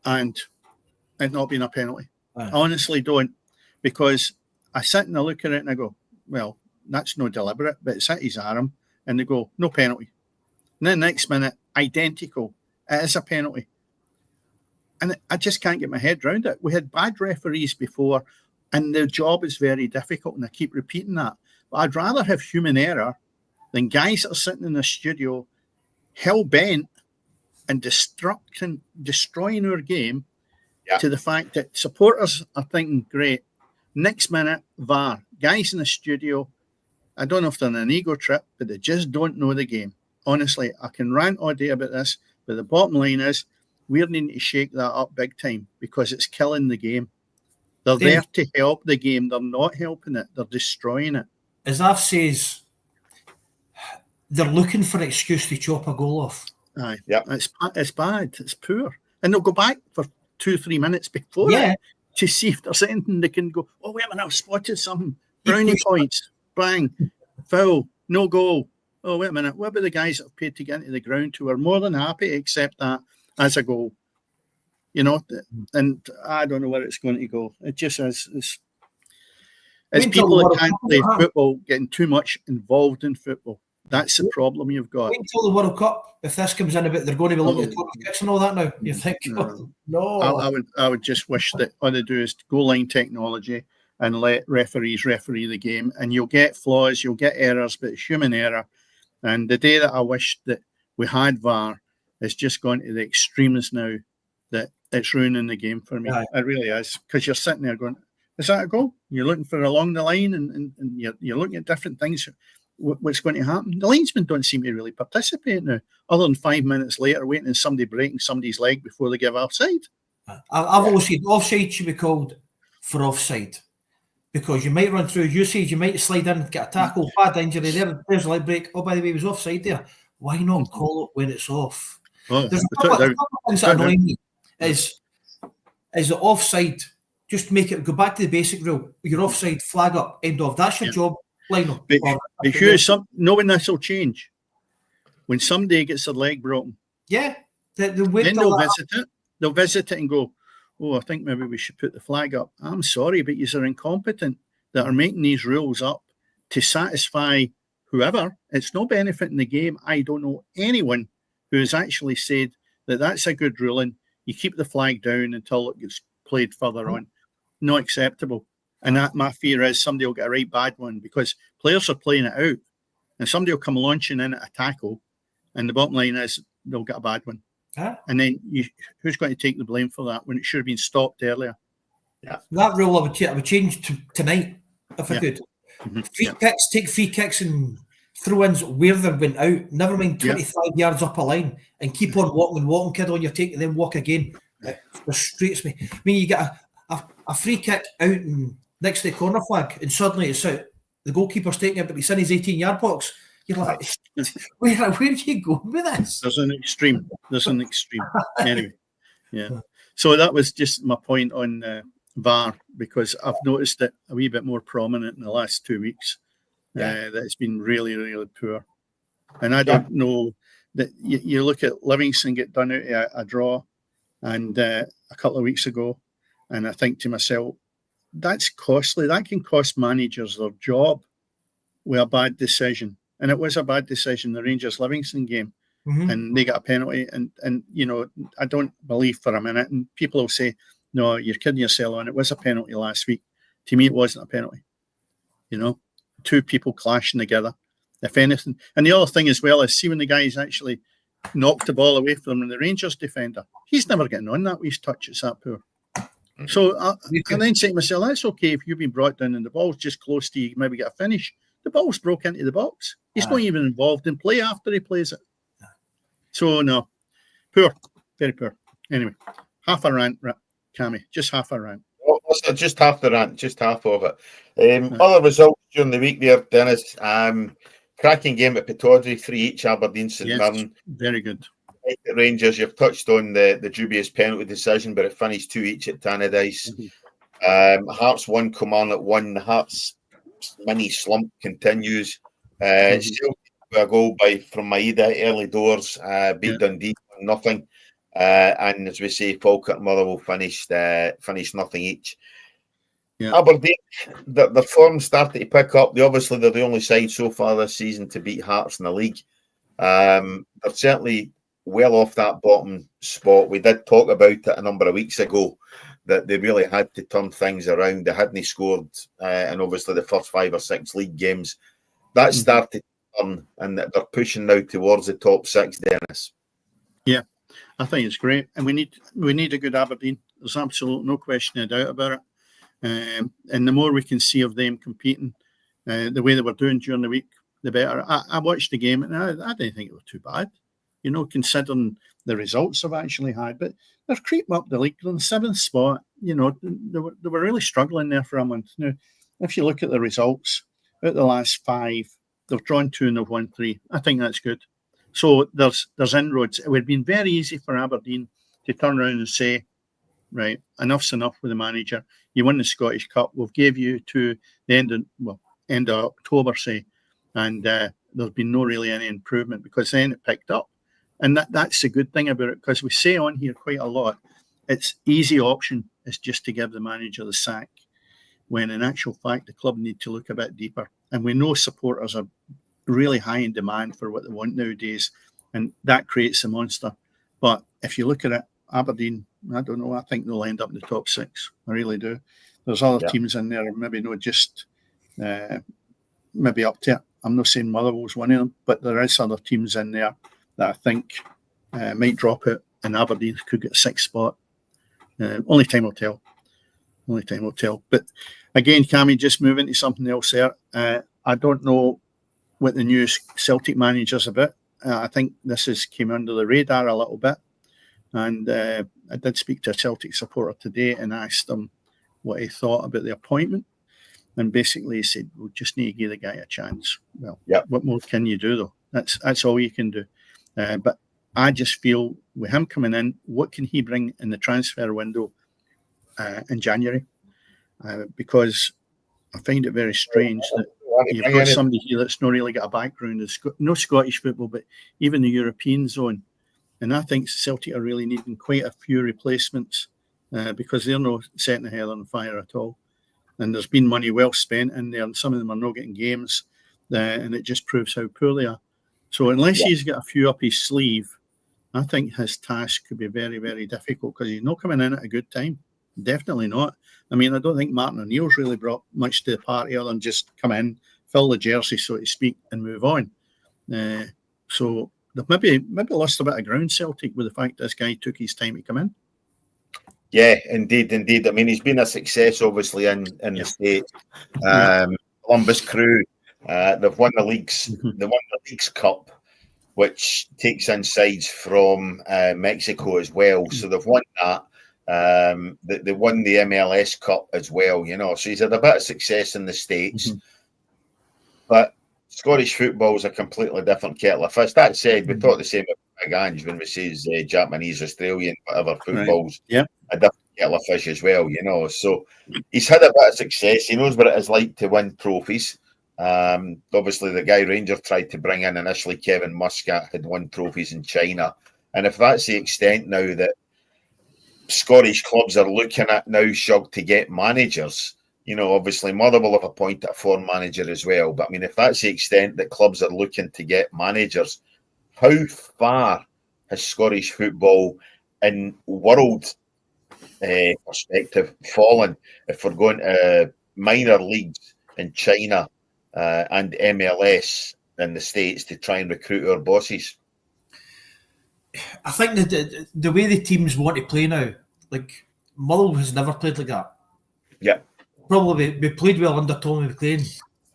and it not being a penalty. I honestly don't, because I sit and I look at it and I go, well, that's no deliberate, but it's at his arm, and they go, no penalty. And then the next minute, identical, it is a penalty. And I just can't get my head around it. We had bad referees before, and their job is very difficult, and I keep repeating that. But I'd rather have human error than guys that are sitting in the studio hell-bent and destroying our game to the fact that supporters are thinking, great, next minute, VAR. Guys in the studio, I don't know if they're on an ego trip, but they just don't know the game. Honestly, I can rant all day about this, but the bottom line is we're needing to shake that up big time because it's killing the game. They're there to help the game. They're not helping it. They're destroying it. As I've says, they're looking for an excuse to chop a goal off. Aye, it's bad. It's poor. And they'll go back for 2-3 minutes before it to see if there's anything they can go, oh, wait a minute, I've spotted something. Brownie points, bang, foul, no goal. Oh, wait a minute, what about the guys that have paid to get into the ground who are more than happy to accept that as a goal? You know, and I don't know where it's going to go. It just is. It's people that can't play football getting too much involved in football. That's the problem you've got. Wait until the World Cup. If this comes in a bit, they're going to be looking at kicks and all that now. You think? No. I would just wish that all they do is goal line technology and let referees referee the game. And you'll get flaws, you'll get errors, but it's human error. And the day that I wish that we had VAR is just gone to the extremes now that it's ruining the game for me. It really is. Because you're sitting there going, is that a goal? You're looking for along the line and you're looking at different things. What's going to happen? The linesmen don't seem to really participate now, other than 5 minutes later waiting on somebody breaking somebody's leg before they give offside. I've always said offside should be called for offside because you might run through usage, you might slide in, get a tackle, bad injury there's a leg break. Oh, by the way, it was offside there. Why not call it when it's off? There's a couple of things that annoy me is the offside. Just make it go back to the basic rule. You're offside, flag up, end of. That's your job. Line up. But Hugh, knowing this will change. When somebody gets their leg broken, yeah, then they'll visit it. They'll visit it and go, oh, I think maybe we should put the flag up. I'm sorry, but you're incompetent that are making these rules up to satisfy whoever. It's no benefit in the game. I don't know anyone who has actually said that that's a good ruling. You keep the flag down until it gets played further on. Not acceptable. And that my fear is somebody will get a right bad one because players are playing it out. And somebody will come launching in at a tackle. And the bottom line is they'll get a bad one. Huh? And then who's going to take the blame for that when it should have been stopped earlier? Yeah. That rule I would change to tonight if I could. Mm-hmm. Take free kicks and throw-ins where they went out. Never mind 25 yards up a line and keep on walking, kid, on your take and then walk again. It frustrates me. I mean, you get a free kick out and next to the corner flag and suddenly it's out. The goalkeeper's taking it, but he's in his 18-yard box. You're like, where are you going with this? There's an extreme. Anyway, yeah. So that was just my point on VAR because I've noticed it a wee bit more prominent in the last 2 weeks. That it's been really, really poor. And I don't know that you look at Livingston get done out of a draw and a couple of weeks ago, and I think to myself, that's costly. That can cost managers their job with a bad decision. And it was a bad decision, the Rangers-Livingston game. Mm-hmm. And they got a penalty. And you know, I don't believe for a minute. And people will say, no, you're kidding yourself on. It was a penalty last week. To me, it wasn't a penalty. You know, two people clashing together, if anything. And the other thing as well is, see when the guy's actually knocked the ball away from the Rangers defender, he's never getting on that wee touch. It's that poor. So I then say to myself, that's okay if you've been brought down and the ball's just close to you, maybe get a finish. The ball's broke into the box. He's not even involved in play after he plays it. So, no. Poor. Very poor. Anyway, half a rant, Cammy. Just half a rant. Well, just half the rant. Just half of it. Other results during the week there, Dennis. Cracking game at Pittodrie, 3 each, Aberdeen, St Mirren. Very good. Rangers, you've touched on the dubious penalty decision, but it finished 2 each at Tannadice. Mm-hmm. Hearts 1, Kilmarnock 1. Hearts mini slump continues. Still a goal from Maeda early doors, beat Dundee 0-0. And as we say, Falkirk and Motherwell finished nothing each. Yeah. Aberdeen, their form started to pick up. They're the only side so far this season to beat Hearts in the league. They're certainly well off that bottom spot. We did talk about it a number of weeks ago that they really had to turn things around. They hadn't scored in obviously the first 5 or 6 league games. That started to turn, and they're pushing now towards the top 6, Dennis. Yeah, I think it's great. And we need a good Aberdeen. There's absolutely no question of doubt about it. And the more we can see of them competing the way they were doing during the week, the better. I watched the game and I didn't think it was too bad, you know, considering the results they've actually had. But they're creeping up the league. They're in the 7th spot. You know, they were really struggling there for a month. Now, if you look at the results, out the last 5, they've drawn 2 and they've won 3. I think that's good. So there's inroads. It would have been very easy for Aberdeen to turn around and say, right, enough's enough with the manager. You won the Scottish Cup. We'll give you to the end of October, say, and there's been no really any improvement because then it picked up. And that's the good thing about it, because we say on here quite a lot, it's easy option is just to give the manager the sack, when in actual fact the club need to look a bit deeper. And we know supporters are really high in demand for what they want nowadays, and that creates a monster. But if you look at it, Aberdeen, I don't know, I think they'll end up in the top 6. I really do. There's other teams in there, maybe not just maybe up to it. I'm not saying Motherwell's one of them, but there is other teams in there that I think might drop out, and Aberdeen could get a 6th spot. Only time will tell. But again, Cammy, just moving to something else there. I don't know what the new Celtic manager's about. I think this came under the radar a little bit. And I did speak to a Celtic supporter today and asked him what he thought about the appointment. And basically he said, we just need to give the guy a chance. Well, what more can you do, though? That's all you can do. But I just feel with him coming in, what can he bring in the transfer window in January? Because I find it very strange that you've got somebody here that's not really got a background in no Scottish football, but even the European zone. And I think Celtic are really needing quite a few replacements because they're not setting the hell on fire at all. And there's been money well spent in there, and some of them are not getting games, and it just proves how poor they are. So unless he's got a few up his sleeve, I think his task could be very, very difficult because he's not coming in at a good time. Definitely not. I mean, I don't think Martin O'Neill's really brought much to the party other than just come in, fill the jersey, so to speak, and move on. So they've maybe lost a bit of ground, Celtic, with the fact this guy took his time to come in. Yeah, indeed. I mean, he's been a success, obviously, in the States. Columbus Crew, they've won the leagues. They won the Leagues Cup, which takes in sides from Mexico as well. So they've won that. They won the MLS Cup as well, so he's had a bit of success in the States. But Scottish football is a completely different kettle of fish. That said, we thought the same about Big Ange when we says Japanese, Australian, whatever football's a different kettle of fish as well, So he's had a bit of success. He knows what it is like to win trophies. Obviously, the guy Rangers tried to bring in initially, Kevin Muscat, had won trophies in China. And if that's the extent now that Scottish clubs are looking at now, Shug, to get managers, obviously Motherwell have appointed a foreign manager as well. But I mean, if that's the extent that clubs are looking to get managers, how far has Scottish football in world perspective fallen if we're going to minor leagues in China and MLS in the States to try and recruit our bosses? I think that the way the teams want to play now, like Motherwell has never played like that. Yeah. Probably we played well under Tommy McLean.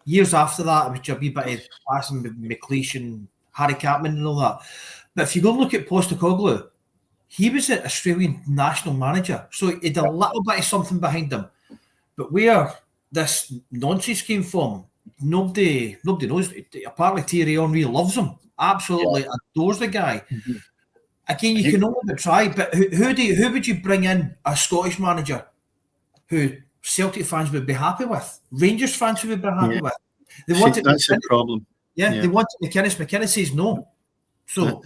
Years after that, it was a wee bit of passing with McLeish and Harry Capman and all that. But if you go and look at Postecoglou, he was an Australian national manager, so he had a little bit of something behind him. But where this nonsense came from, nobody knows. Apparently Thierry Henry loves him, absolutely adores the guy. Again, you can only try, but who would you bring in a Scottish manager who Celtic fans would be happy with? Rangers fans would be happy with. They wanted that's the problem. They wanted McInnes. McInnes says no. So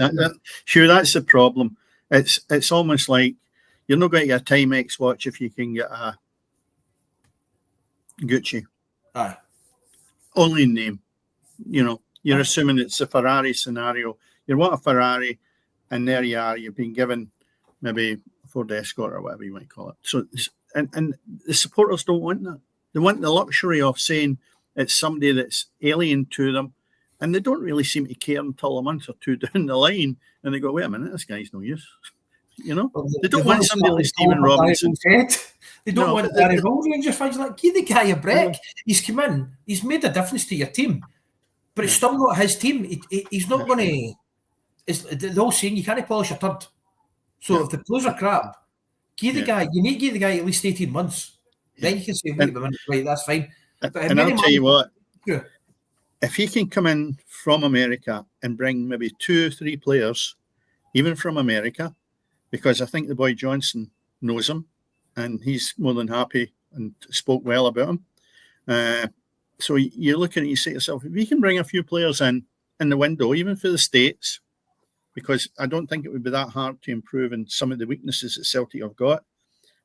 sure, that's the problem. It's almost like you're not going to get a Timex watch if you can get a Gucci. Aye. Only in name. You're assuming it's a Ferrari scenario. You want a Ferrari, and there you are. You've been given maybe a Ford Escort or whatever you might call it. So, and the supporters don't want that. They want the luxury of saying it's somebody that's alien to them, and they don't really seem to care until a month or two down the line, and they go, "Wait a minute, this guy's no use." They don't want somebody like Stephen Robinson. They don't want Gary Hall. Rangers fans like, give the guy a break. He's come in, he's made a difference to your team, but it's still not his team. He's not going to. It's the whole saying, you can't polish a turd. So if the players are crap, give the guy. You need to give the guy at least 18 months. Then you can say, wait a minute, right, that's fine. And I'll tell you what, if he can come in from America and bring maybe 2 or 3 players, even from America, because I think the boy Johnson knows him and he's more than happy and spoke well about him. So you're looking at, you say to yourself, if you can bring a few players in the window, even for the States, because I don't think it would be that hard to improve in some of the weaknesses that Celtic have got,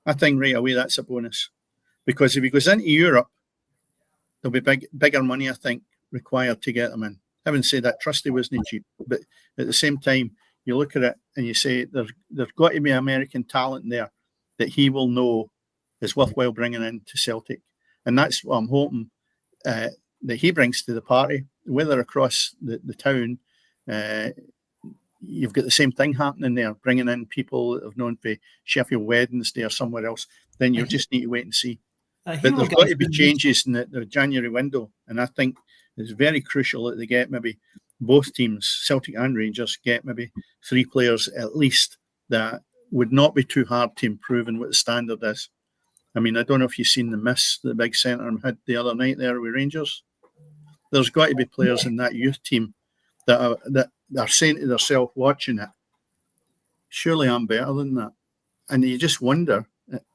I think right away that's a bonus. Because if he goes into Europe, there'll be bigger money, I think, required to get them in. Having said that, Trusty wasn't cheap, but at the same time, you look at it and you say there's got to be American talent there that he will know is worthwhile bringing into Celtic. And that's what I'm hoping that he brings to the party. Whether across the town, you've got the same thing happening there, bringing in people that have known for Sheffield Wednesday or somewhere else, then you just need to wait and see. But there's got to be changes in the January window. And I think it's very crucial that they get maybe both teams, Celtic and Rangers, get maybe 3 players at least that would not be too hard to improve in what the standard is. I mean, I don't know if you've seen the miss the big centre had the other night there with Rangers. There's got to be players in that youth team that are saying to themselves, watching it, surely I'm better than that. And you just wonder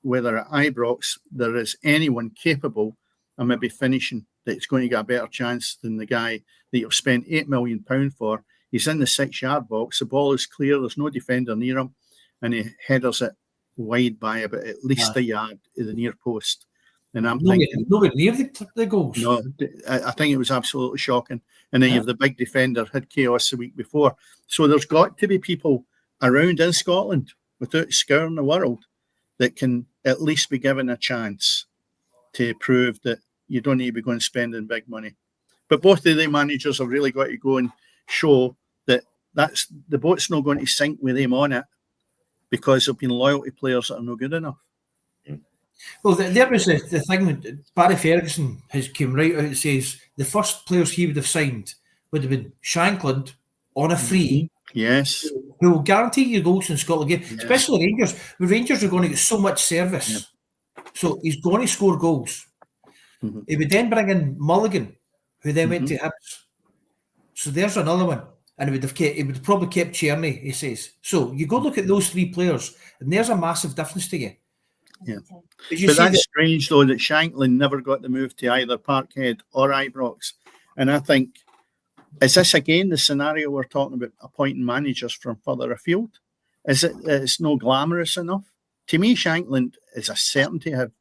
whether at Ibrox there is anyone capable and maybe finishing that's going to get a better chance than the guy that you've spent £8 million for. He's in the 6-yard box. The ball is clear. There's no defender near him, and he headers it wide by about at least a yard to the near post. And I'm thinking, nowhere near the goals. No, I think it was absolutely shocking. And then you have the big defender had chaos the week before. So there's got to be people around in Scotland, without scouring the world, that can at least be given a chance to prove that you don't need to be going spending big money. But both of the managers have really got to go and show that that's the boat's not going to sink with them on it, because there have been loyalty players that are not good enough. Well, there was the thing. Barry Ferguson has came right out and says the first players he would have signed would have been Shankland on a free. Yes. Who will guarantee you goals in Scotland game, especially Rangers. The Rangers are going to get so much service. So he's going to score goals. He would then bring in Mulligan, who then went to Hibs. So there's another one. And he would have probably kept Tierney, he says. So you go look at those three players, and there's a massive difference to you. Yeah. But that's strange, though, that Shankland never got the move to either Parkhead or Ibrox. And I think, is this again the scenario we're talking about, appointing managers from further afield? Is it it's no glamorous enough? To me, Shankland is a certainty to have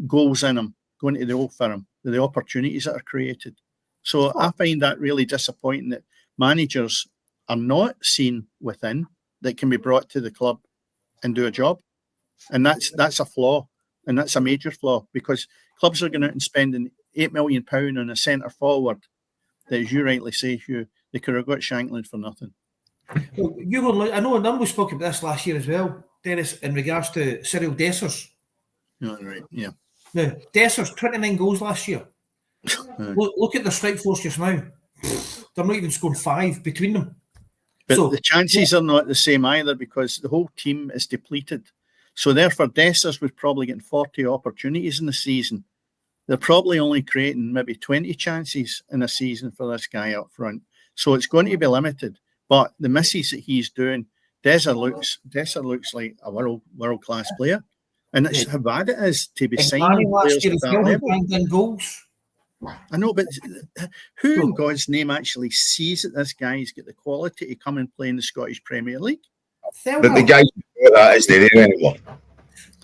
goals in him going to the Old Firm, the opportunities that are created. So I find that really disappointing that managers are not seen within that can be brought to the club and do a job. And that's a flaw, and that's a major flaw, because clubs are going out and spending £8 million on a centre forward that, as you rightly say, Hugh, they could have got Shankland for nothing. Well, I know a number spoke about this last year as well, Dennis, in regards to Cyril Dessers. Oh, right, yeah. Now, Dessers, 29 goals last year. Look at the strike force just now. They're not even scoring 5 between them. But so, the chances are not the same either, because the whole team is depleted. So therefore, Dessers was probably getting 40 opportunities in the season. They're probably only creating maybe 20 chances in a season for this guy up front. So it's going to be limited. But the misses that he's doing, Dessers looks like a world-class player. And it's how bad it is to be signing players at that level. Goals. I know, but who in God's name actually sees that this guy's got the quality to come and play in the Scottish Premier League? But the guys who do that, is they there anymore?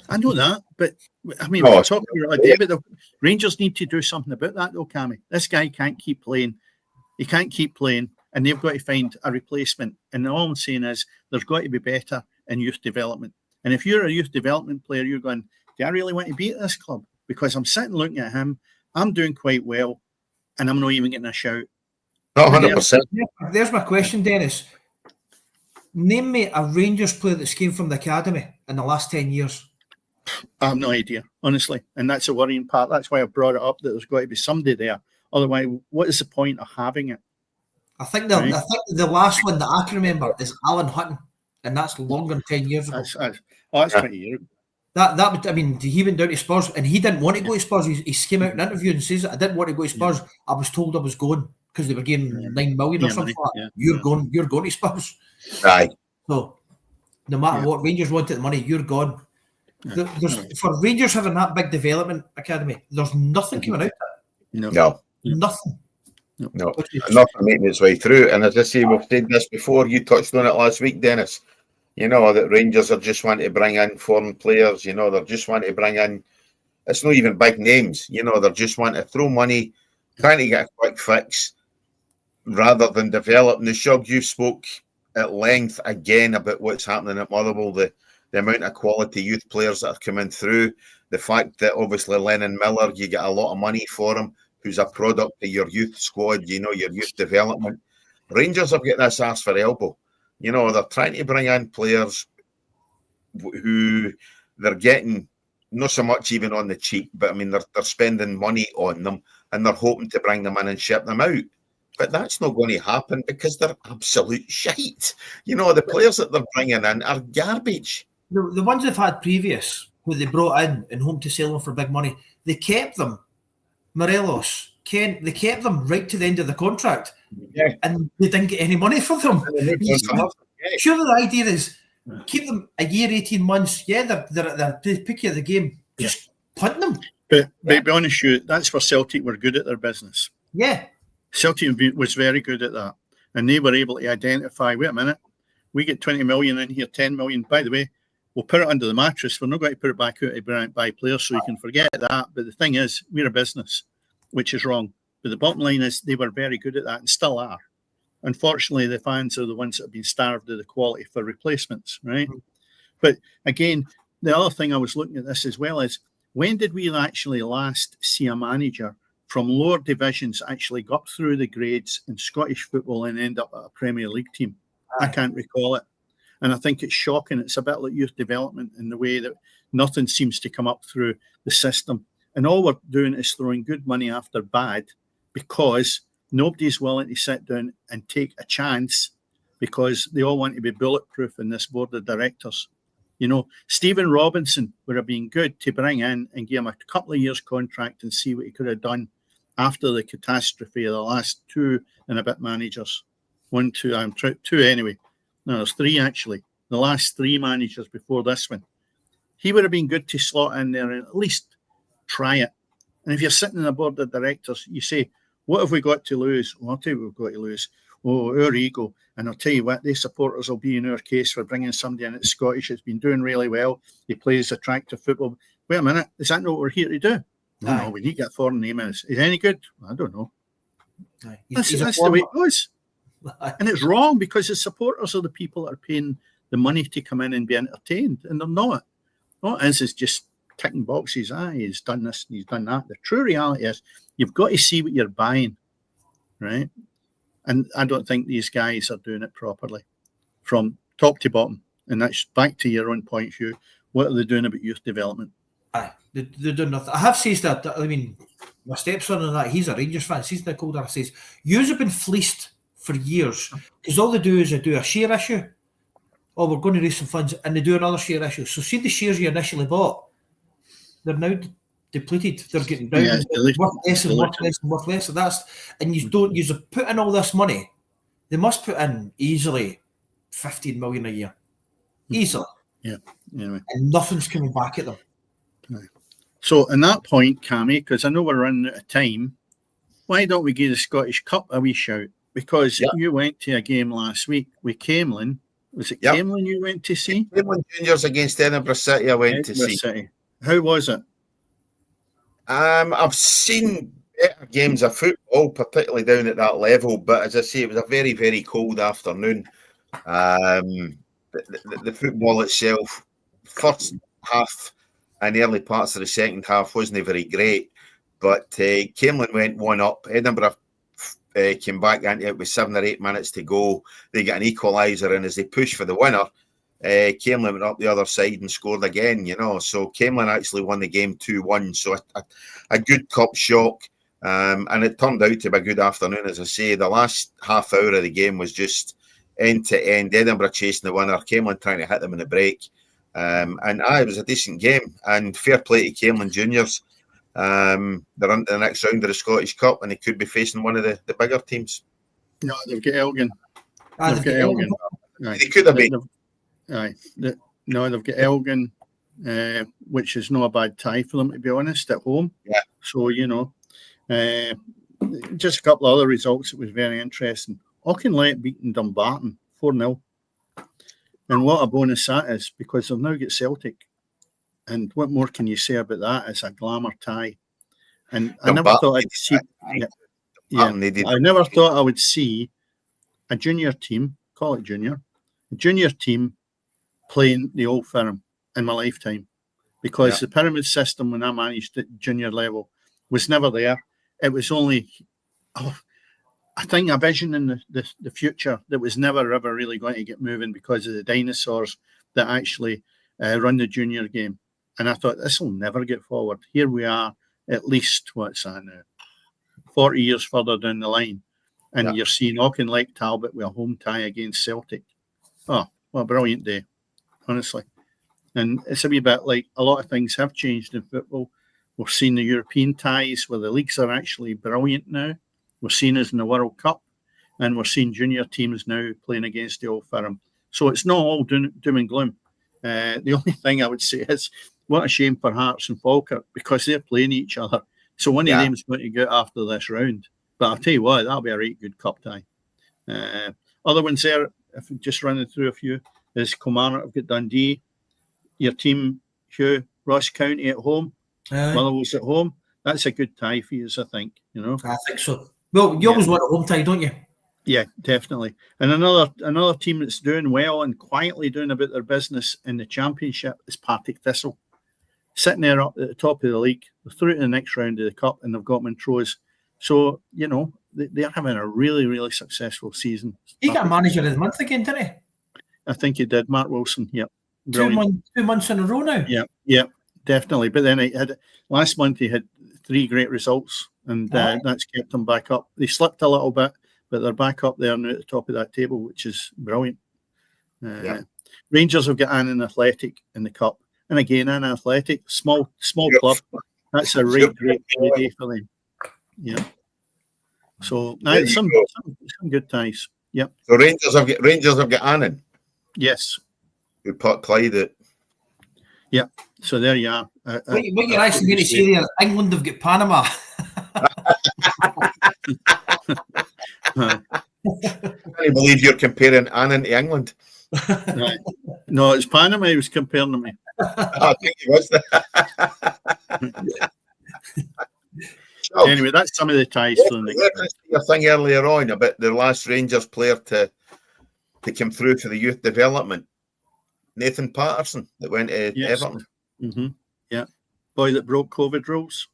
I know that, but I mean, we're talking about it, but the Rangers need to do something about that, though, Cammy. This guy can't keep playing. He can't keep playing, and they've got to find a replacement. And all I'm saying is there's got to be better in youth development. And if you're a youth development player, you're going, do I really want to be at this club? Because I'm sitting looking at him, I'm doing quite well, and I'm not even getting a shout. Not 100%. There's my question, Dennis. Name me a Rangers player that's came from the academy in the last 10 years. I have no idea, honestly. And that's a worrying part. That's why I brought it up, that there's got to be somebody there. Otherwise, what is the point of having it? I think the last one that I can remember is Alan Hutton, and that's longer than 10 years ago. That's 20 years. That would, I mean, he went down to Spurs, and he didn't want to go to Spurs. He came out in an interview and says, I didn't want to go to Spurs. I was told I was going because they were getting 9 million or something like that. You're going to Spurs. Right. So no matter what, Rangers wanted the money, you're gone. For Rangers having that big development academy, there's nothing coming out of it. No. Nothing. No. Nothing making its way through. And as I say, we've said this before, you touched on it last week, Dennis. You know, that Rangers are just wanting to bring in foreign players. You know, they're just wanting to bring in, it's not even big names. You know, they're just wanting to throw money, trying to get a quick fix rather than develop. And the Shug, you spoke at length again about what's happening at Motherwell, the amount of quality youth players that are coming through, the fact that obviously Lennon Miller, you get a lot of money for him, who's a product of your youth squad, you know, your youth development. Rangers have got this arse for elbow. You know, they're trying to bring in players who they're getting not so much even on the cheap, but I mean, they're spending money on them and they're hoping to bring them in and ship them out. But that's not going to happen because they're absolute shite. You know, the players that they're bringing in are garbage. The ones they've had previous, who they brought in and hoped to sell them for big money, they kept them. Morelos, Kent, they kept them right to the end of the contract. Yeah. And they didn't get any money for them. Sure, the idea is keep them a year, 18 months. Yeah, they're at the peak of the game. Just punt them. But to be honest with you, that's where Celtic were good at their business. Yeah. Celtic was very good at that. And they were able to identify, wait a minute, we get 20 million in here, 10 million. By the way, we'll put it under the mattress. We're not going to put it back out to buy players, so you can forget that. But the thing is, we're a business, which is wrong. But the bottom line is they were very good at that and still are. Unfortunately, the fans are the ones that have been starved of the quality for replacements, right? Mm-hmm. But again, the other thing I was looking at this as well is, when did we actually last see a manager from lower divisions actually got through the grades in Scottish football and end up at a Premier League team? I can't recall it. And I think it's shocking. It's a bit like youth development in the way that nothing seems to come up through the system. And all we're doing is throwing good money after bad because nobody's willing to sit down and take a chance because they all want to be bulletproof in this board of directors. You know, Stephen Robinson would have been good to bring in and give him a couple of years contract and see what he could have done after the catastrophe of the last 2 and a bit managers. 1, 2, 2 anyway. No, there's 3 actually. The last 3 managers before this one. He would have been good to slot in there and at least try it. And if you're sitting in a board of directors, you say, what have we got to lose? Well, I'll tell you what we've got to lose. Oh, our ego. And I'll tell you what, the supporters will be in our case for bringing somebody in that's Scottish. It's been doing really well. He plays attractive football. Wait a minute, is that not what we're here to do? No, we need to get a foreign name in. Is he any good? I don't know. That's the way it goes. And it's wrong because the supporters are the people that are paying the money to come in and be entertained. And they're not. What it is just ticking boxes. He's done this and he's done that. The true reality is you've got to see what you're buying, right? And I don't think these guys are doing it properly from top to bottom. And that's back to your own point of view. What are they doing about youth development? They're doing nothing. I have said that, I mean, my stepson and that, he's a Rangers fan. He's Nick Older says, yous have been fleeced for years because all they do is they do a share issue. Oh, we're going to raise some funds, and they do another share issue. So see the shares you initially bought, they're now depleted. They're getting down. Worth less and worth less and worth less. So that's, and you don't use to put in all this money. They must put in easily 15 million a year, easily. Yeah. Anyway. And nothing's coming back at them. Right. So, in that point, Cammy, because I know we're running out of time, why don't we give the Scottish Cup a wee shout? Because you went to a game last week with Camelin. Was it Camelin you went to see? Camelin Juniors against Edinburgh City. I went to see. City. How was it? I've seen better games of football, particularly down at that level. But as I say, it was a very, very cold afternoon. The football itself, first half and the early parts of the second half wasn't very great. But Camelin went 1 up. Edinburgh came back into it with 7 or 8 minutes to go. They got an equaliser, and as they pushed for the winner, Camelin went up the other side and scored again, you know. So Camelin actually won the game 2-1. So a good cup shock. And it turned out to be a good afternoon, as I say. The last half hour of the game was just end to end. Edinburgh chasing the winner, Camelin trying to hit them in the break. And it was a decent game. And fair play to Camelin Juniors. They're into the next round of the Scottish Cup, and they could be facing one of the bigger teams. No, they've got Elgin. They've got Elgin. They could have been. They've got Elgin, which is not a bad tie for them, to be honest, at home. Yeah. So, you know, just a couple of other results that was very interesting. Auchinleck beating Dumbarton 4-0. And what a bonus that is, because they've now got Celtic. And what more can you say about that? It's a glamour tie. And I never thought I'd see. I never thought I would see a junior team, call it junior, a junior team playing the Old Firm in my lifetime, because the pyramid system when I managed at junior level was never there. It was only, I think, a vision in the future that was never ever really going to get moving because of the dinosaurs that actually run the junior game. And I thought, this will never get forward. Here we are, at least, what's that now? 40 years further down the line. And you're seeing Auchinleck Talbot with a home tie against Celtic. Oh, what a brilliant day, honestly. And it's a wee bit like a lot of things have changed in football. We're seeing the European ties where the leagues are actually brilliant now. We're seeing us in the World Cup. And we're seeing junior teams now playing against the Old Firm. So it's not all doom and gloom. The only thing I would say is, what a shame for Hearts and Falkirk, because they're playing each other. So one of them's going to go after this round. But I'll tell you what, that'll be a right good cup tie. Other ones there, if we're just running through a few, is Kilmarnock have got Dundee. Your team, Hugh, Ross County at home. Motherwell's at home. That's a good tie for you, I think. I think so. Well, you always want a home tie, don't you? Yeah, definitely. And another team that's doing well and quietly doing about their business in the Championship is Partick Thistle. Sitting there up at the top of the league, they're through to the next round of the cup, and they've got Montrose. So, they're having a really, really successful season. He got manager of the month again, didn't he? I think he did, Mark Wilson. Yep. 2 months in a row now. Yeah, definitely. But then last month he had 3 great results, and that's kept them back up. They slipped a little bit, but they're back up there now at the top of that table, which is brilliant. Rangers have got Annan Athletic in the cup, and again, Annan Athletic, small club. That's a great day for them. Yeah. So some good ties. Yep. So Rangers have got Annan. Yes. Who put Clyde at. Yeah. So there you are. What you're actually going to say there, England have got Panama. I can't believe you're comparing Annan to England. No, it's Panama he was comparing to me. I think he was. Anyway, that's some of the ties for the next. Your thing earlier on about the last Rangers player to come through for the youth development, Nathan Patterson, that went to Everton. Mm-hmm. Yeah, boy that broke COVID rules.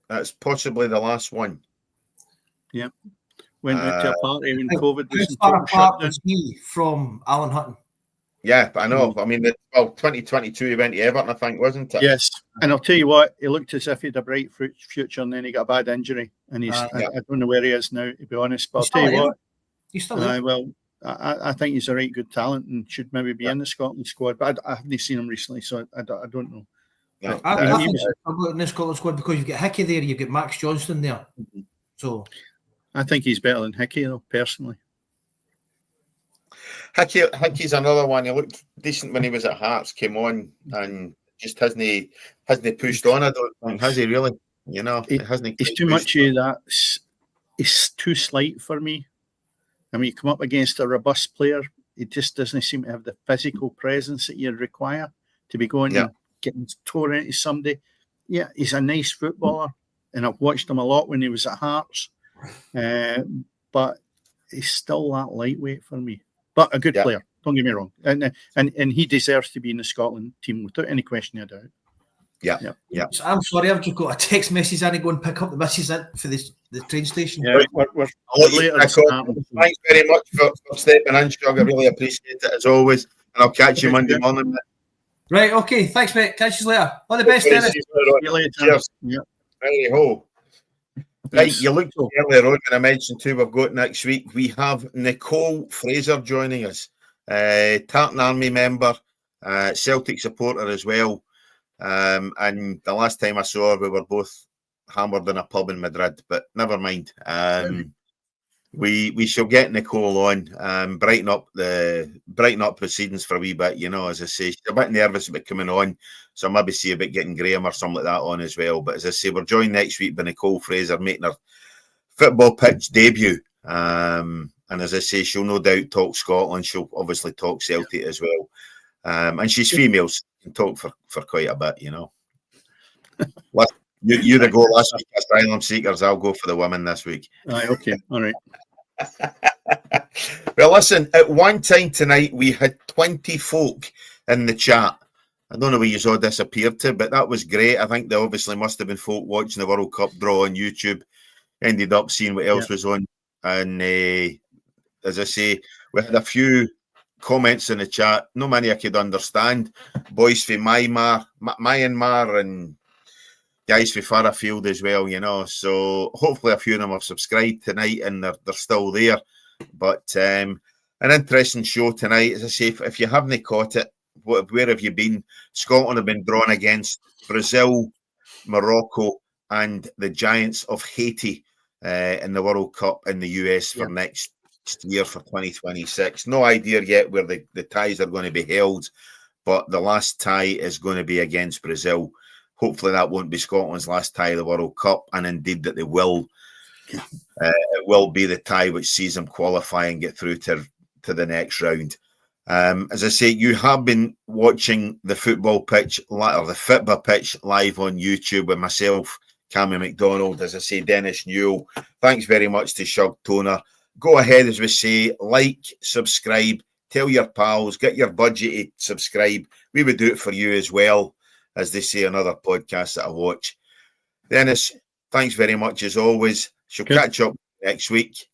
That's possibly the last one. Yeah, went out to a party when COVID was far apart was he from Alan Hutton? Yeah, but I know. I mean, 2022 he went to Everton, I think, wasn't it? Yes, and I'll tell you what, he looked as if he had a bright future, and then he got a bad injury, and I don't know where he is now, to be honest. But I'll tell you what, he's still there. Well, I think he's a right good talent and should maybe be in the Scotland squad, but I haven't seen him recently, so I don't know. Yeah. I think he's in the Scotland squad because you've got Hickey there, you've got Max Johnston there. Mm-hmm. So I think he's better than Hickey, though, personally. Hickey's another one. He looked decent when he was at Hearts, came on and just hasn't pushed on. I don't think, has he really? He's too much of that. It's too slight for me. I mean, you come up against a robust player, he just doesn't seem to have the physical presence that you require to be going and getting tore into somebody. Yeah, he's a nice footballer, and I've watched him a lot when he was at Hearts, but he's still that lightweight for me. But a good player, don't get me wrong, and he deserves to be in the Scotland team without any question of doubt. Yeah. So I'm sorry, I've just got a text message. I need to go and pick up the missus for the train station. Yeah, we're later. Thanks very much for stepping in, Shug. I really appreciate it as always, and I'll catch you Monday morning. Right, okay. Thanks, mate. Catch you later. All the best, Dennis. See you later. Cheers. Yeah. Righty-ho. Right, you looked earlier on, and I mentioned too, we've got next week, we have Nicole Fraser joining us, Tartan Army member, Celtic supporter as well. And the last time I saw her, we were both hammered in a pub in Madrid, but never mind. We shall get Nicole on, brighten up proceedings for a wee bit, as I say. She's a bit nervous about coming on, so maybe see about getting Graham or something like that on as well. But as I say, we're joined next week by Nicole Fraser making her football pitch debut. And as I say, she'll no doubt talk Scotland. She'll obviously talk Celtic as well. And she's female, so she can talk for quite a bit, You the go last week, Asylum Seekers. I'll go for the women this week. Right, okay, all right. Well, listen, at one time tonight, we had 20 folk in the chat. I don't know where you all disappeared to, but that was great. I think there obviously must have been folk watching the World Cup draw on YouTube, ended up seeing what else was on. And as I say, we had a few comments in the chat. No many I could understand. Boys from Myanmar and guys from Farrowfield as well, So hopefully a few of them have subscribed tonight and they're still there. But an interesting show tonight. As I say, if you haven't caught it, where have you been? Scotland have been drawn against Brazil, Morocco, and the Giants of Haiti in the World Cup in the US for next year for 2026. No idea yet where the ties are going to be held. but the last tie is going to be against Brazil. Hopefully that won't be Scotland's last tie of the World Cup, and indeed that they will. It will be the tie which sees them qualify and get through to the next round. As I say, you have been watching the football pitch or the Fitba pitch live on YouTube with myself, Cammy McDonald, as I say, Dennis Newell. Thanks very much to Shug Toner. Go ahead, as we say, like, subscribe, tell your pals, get your budget to subscribe. We would do it for you as well, as they say on other podcasts that I watch. Dennis, thanks very much as always. She'll catch up next week.